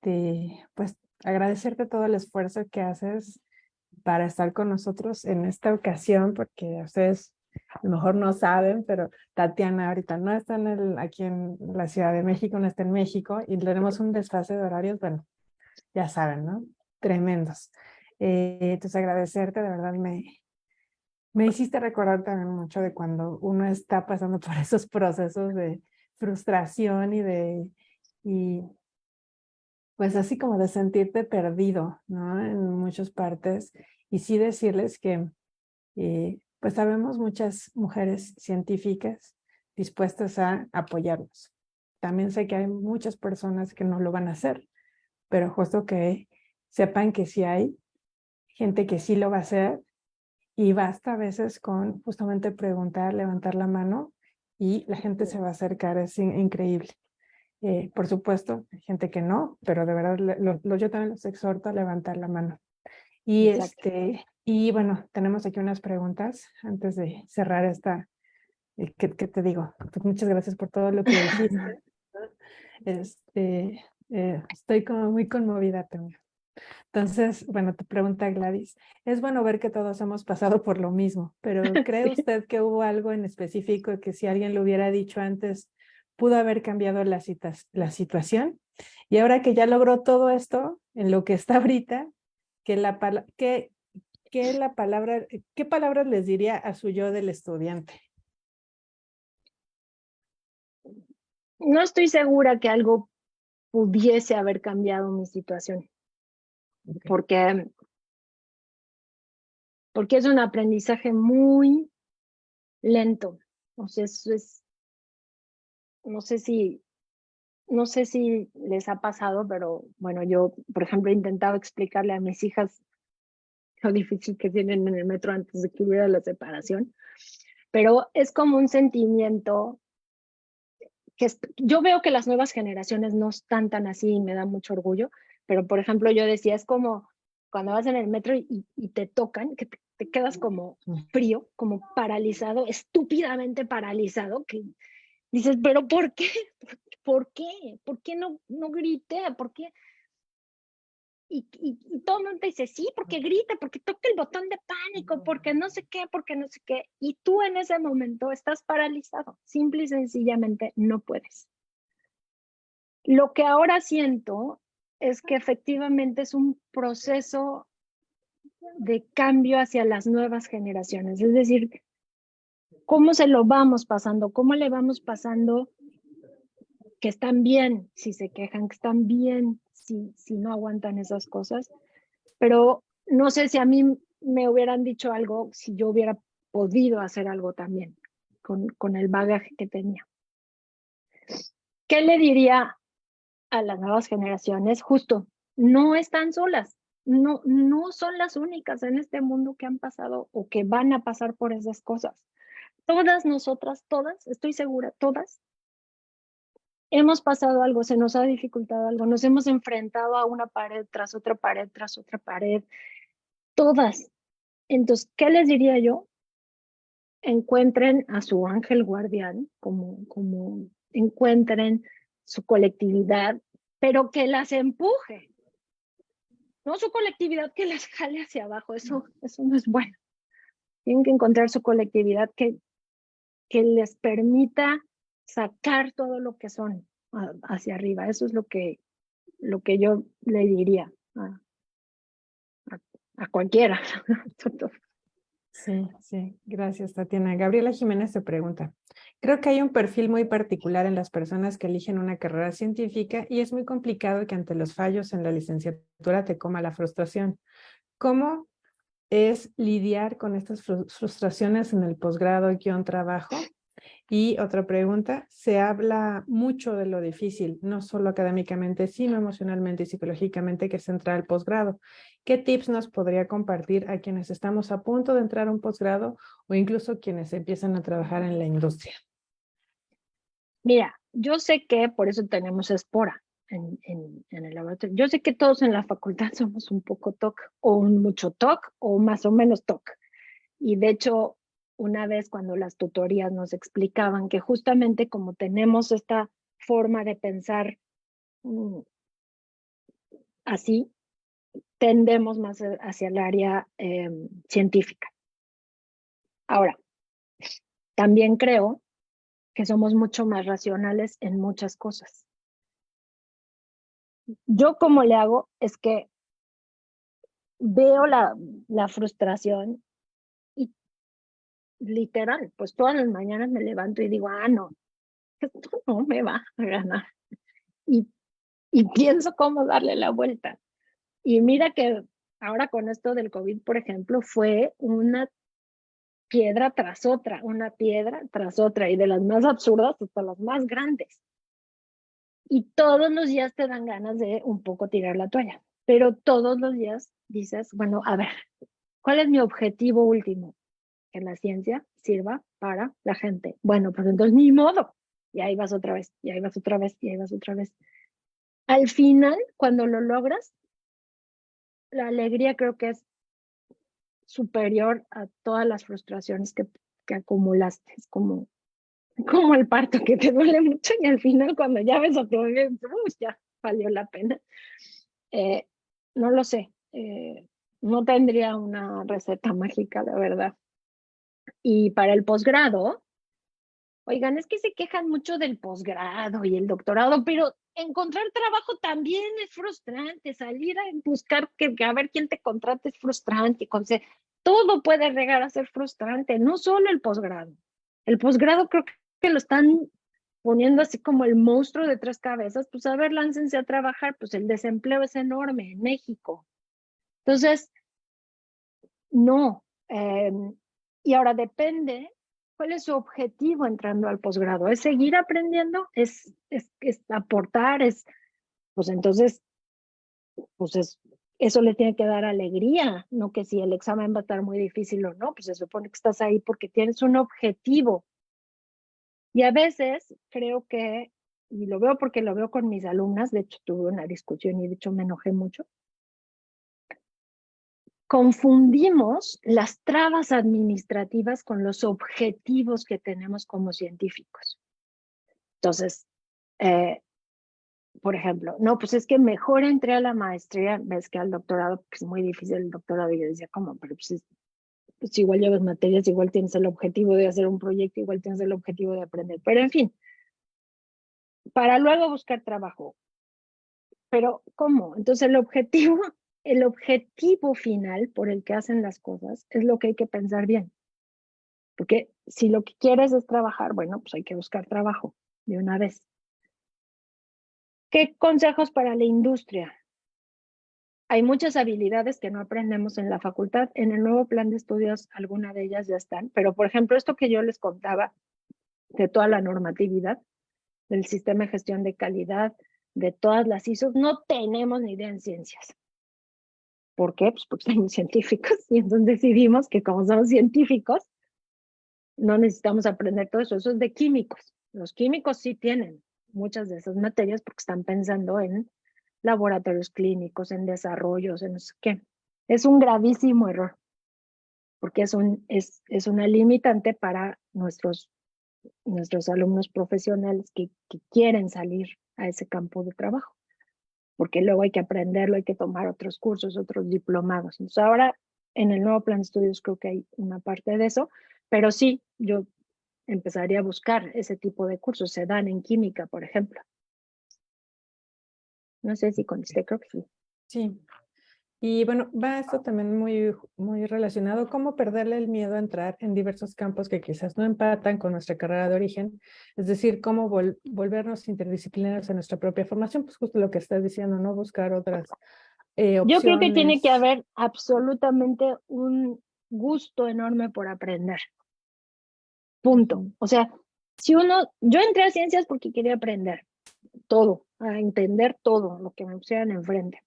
A: agradecerte todo el esfuerzo que haces para estar con nosotros en esta ocasión, porque ustedes a lo mejor no saben, pero Tatiana ahorita no está aquí en la Ciudad de México, no está en México y tenemos un desfase de horarios, bueno, ya saben, ¿no? Tremendos. Entonces agradecerte, de verdad me hiciste recordar también mucho de cuando uno está pasando por esos procesos de frustración y pues así como de sentirte perdido, ¿no? En muchas partes. Y sí decirles que pues sabemos muchas mujeres científicas dispuestas a apoyarnos. También sé que hay muchas personas que no lo van a hacer, pero justo que sepan que sí hay gente que sí lo va a hacer y basta a veces con justamente preguntar, levantar la mano y la gente se va a acercar, es increíble. Por supuesto, hay gente que no, pero de verdad yo también los exhorto a levantar la mano. Y,
B: Exacto.
A: y bueno, tenemos aquí unas preguntas antes de cerrar esta, ¿qué te digo? Pues muchas gracias por todo lo que dijiste. Estoy como muy conmovida también. Entonces, bueno, te pregunta Gladys, es bueno ver que todos hemos pasado por lo mismo, pero ¿cree
B: Sí.
A: usted que hubo algo en específico que si alguien lo hubiera dicho antes, pudo haber cambiado la situación? Y ahora que ya logró todo esto, en lo que está ahorita, ¿qué palabras les diría a su yo del estudiante?
B: No estoy segura que algo pudiese haber cambiado mi situación,
A: Okay.
B: porque, porque es un aprendizaje muy lento. O sea, no sé no sé si les ha pasado, pero bueno, yo, por ejemplo, intentaba explicarle a mis hijas lo difícil que tienen en el metro antes de que hubiera la separación, pero es como un sentimiento que yo veo que las nuevas generaciones no están tan así y me da mucho orgullo, pero por ejemplo yo decía, es como cuando vas en el metro y te tocan, que te quedas como frío, como paralizado, estúpidamente paralizado, que dices, pero ¿por qué? ¿Por qué? ¿Por qué no grité? ¿Por qué? Y todo el mundo te dice, sí, porque grita, porque toca el botón de pánico, porque no sé qué, porque no sé qué. Y tú en ese momento estás paralizado, simple y sencillamente no puedes. Lo que ahora siento es que efectivamente es un proceso de cambio hacia las nuevas generaciones, es decir, cómo se lo vamos pasando, cómo le vamos pasando que están bien si se quejan, que están bien si no aguantan esas cosas, pero no sé si a mí me hubieran dicho algo, si yo hubiera podido hacer algo también con el bagaje que tenía. ¿Qué le diría a las nuevas generaciones? Justo, no están solas, no son las únicas en este mundo que han pasado o que van a pasar por esas cosas. Todas nosotras, todas, estoy segura, todas, hemos pasado algo, se nos ha dificultado algo, nos hemos enfrentado a una pared tras otra pared, tras otra pared, todas. Entonces, ¿qué les diría yo? Encuentren a su ángel guardián, como encuentren su colectividad, pero que las empuje, no su colectividad que las jale hacia abajo, eso no es bueno. Tienen que encontrar su colectividad que les permita sacar todo lo que son hacia arriba. Eso es lo que yo le diría a cualquiera.
A: Sí, sí, gracias, Tatiana. Gabriela Jiménez te pregunta, creo que hay un perfil muy particular en las personas que eligen una carrera científica y es muy complicado que ante los fallos en la licenciatura te coma la frustración. ¿Cómo es lidiar con estas frustraciones en el posgrado-trabajo? Y otra pregunta, se habla mucho de lo difícil, no solo académicamente, sino emocionalmente y psicológicamente, que es entrar al posgrado. ¿Qué tips nos podría compartir a quienes estamos a punto de entrar a un posgrado o incluso quienes empiezan a trabajar en la industria?
B: Mira, yo sé que por eso tenemos espora en el laboratorio. Yo sé que todos en la facultad somos un poco TOC o un mucho TOC o más o menos TOC. Y de hecho, una vez cuando las tutorías nos explicaban que justamente como tenemos esta forma de pensar así, tendemos más hacia el área científica. Ahora, también creo que somos mucho más racionales en muchas cosas. Yo como le hago es que veo la frustración y literal, pues todas las mañanas me levanto y digo, no, esto no me va a ganar. Y, y pienso cómo darle la vuelta. Y mira que ahora con esto del COVID, por ejemplo, fue una piedra tras otra, una piedra tras otra, y de las más absurdas hasta las más grandes. Y todos los días te dan ganas de un poco tirar la toalla, pero todos los días dices, bueno, a ver, ¿cuál es mi objetivo último? Que la ciencia sirva para la gente. Bueno, pues entonces ni modo. Y ahí vas otra vez, y ahí vas otra vez, y ahí vas otra vez. Al final, cuando lo logras, la alegría creo que es superior a todas las frustraciones que acumulaste. Es como el parto que te duele mucho y al final cuando ya ves a tu bebé, ya valió la pena. Eh, no lo sé. No tendría una receta mágica, la verdad. Y para el posgrado, oigan, es que se quejan mucho del posgrado y el doctorado, pero encontrar trabajo también es frustrante, salir a buscar a ver quién te contrate es frustrante, todo puede llegar a ser frustrante, no solo el posgrado. El posgrado creo que lo están poniendo así como el monstruo de tres cabezas, pues a ver, láncense a trabajar, pues el desempleo es enorme en México. Entonces, no. Y ahora depende ¿Cuál es su objetivo entrando al posgrado? ¿Es seguir aprendiendo? ¿Es aportar? Pues entonces, eso le tiene que dar alegría, no que si el examen va a estar muy difícil o no, pues se supone que estás ahí porque tienes un objetivo. Y a veces creo que, y lo veo porque lo veo con mis alumnas, de hecho tuve una discusión y de hecho me enojé mucho, confundimos las trabas administrativas con los objetivos que tenemos como científicos. Entonces, por ejemplo, no, pues es que mejor entré a la maestría, ves que al doctorado, pues es muy difícil el doctorado, y yo decía, ¿cómo? Pero pues igual llevas materias, igual tienes el objetivo de hacer un proyecto, igual tienes el objetivo de aprender, pero en fin, para luego buscar trabajo. Pero, ¿cómo? Entonces el objetivo final por el que hacen las cosas es lo que hay que pensar bien. Porque si lo que quieres es trabajar, bueno, pues hay que buscar trabajo de una vez. ¿Qué consejos para la industria? Hay muchas habilidades que no aprendemos en la facultad. En el nuevo plan de estudios, algunas de ellas ya están. Pero, por ejemplo, esto que yo les contaba de toda la normatividad, del sistema de gestión de calidad, de todas las ISOs, no tenemos ni idea en ciencias. ¿Por qué? Pues porque somos científicos y entonces decidimos que como somos científicos, no necesitamos aprender todo eso. Eso es de químicos. Los químicos sí tienen muchas de esas materias porque están pensando en laboratorios clínicos, en desarrollos, en no sé qué. Es un gravísimo error porque es una limitante para nuestros alumnos profesionales que quieren salir a ese campo de trabajo, porque luego hay que aprenderlo, hay que tomar otros cursos, otros diplomados. Entonces ahora en el nuevo plan de estudios creo que hay una parte de eso, pero sí, yo empezaría a buscar ese tipo de cursos. Se dan en química, por ejemplo. No sé si contesté, creo que sí.
A: Sí. Y bueno, va esto también muy, muy relacionado, cómo perderle el miedo a entrar en diversos campos que quizás no empatan con nuestra carrera de origen, es decir, cómo volvernos interdisciplinarios en nuestra propia formación, pues justo lo que estás diciendo, ¿no? Buscar otras
B: Yo creo que tiene que
A: opciones.
B: haber absolutamente un gusto enorme por aprender. Punto.
A: Ujú.
B: O sea, yo entré a ciencias porque quería aprender todo, a entender todo lo que me pusieran enfrente.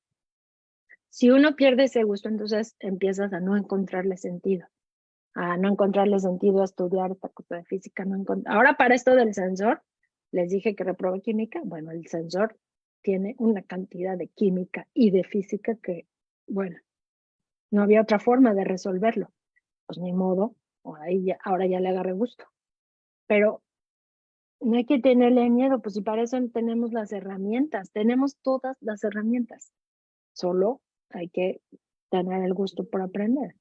B: Si uno pierde ese gusto, entonces empiezas a no encontrarle sentido, a estudiar esta cosa de física. Ahora para esto del sensor, les dije que reprobé química. Bueno, el sensor tiene una cantidad de química y de física que, bueno, no había otra forma de resolverlo. Pues ni modo, ahora ya le agarré gusto. Pero no hay que tenerle miedo, pues si para eso tenemos las herramientas, tenemos todas las herramientas. Solo hay que tener el gusto por aprender.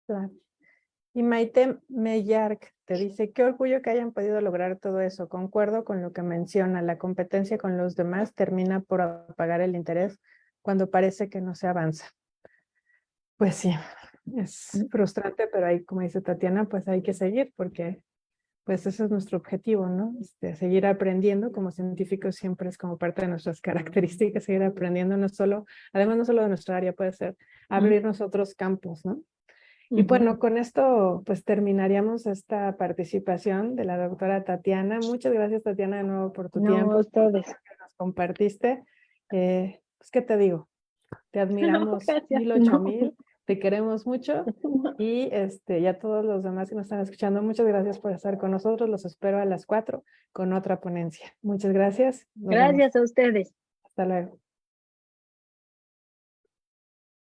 A: Claro. Y Maite Mellark te dice, qué orgullo que hayan podido lograr todo eso. Concuerdo con lo que menciona, la competencia con los demás termina por apagar el interés cuando parece que no se avanza. Pues sí, es frustrante, pero ahí, como dice Tatiana, pues hay que seguir porque pues ese es nuestro objetivo, ¿no? Seguir aprendiendo como científicos siempre es como parte de nuestras características, seguir aprendiendo no solo, además no solo de nuestra área, puede ser abrirnos otros campos, ¿no? Y bueno, con esto pues terminaríamos esta participación de la doctora Tatiana. Muchas gracias, Tatiana, de nuevo por tu
B: No,
A: tiempo,
B: ustedes.
A: que nos compartiste. Pues, ¿qué te digo? Te
B: No,
A: admiramos
B: gracias.
A: 1000, 8000, te queremos mucho y a todos los demás que nos están escuchando, muchas gracias por estar con nosotros. Los espero a las 4 con otra ponencia. Muchas gracias. Nos vemos.
B: Gracias a ustedes.
A: Hasta luego.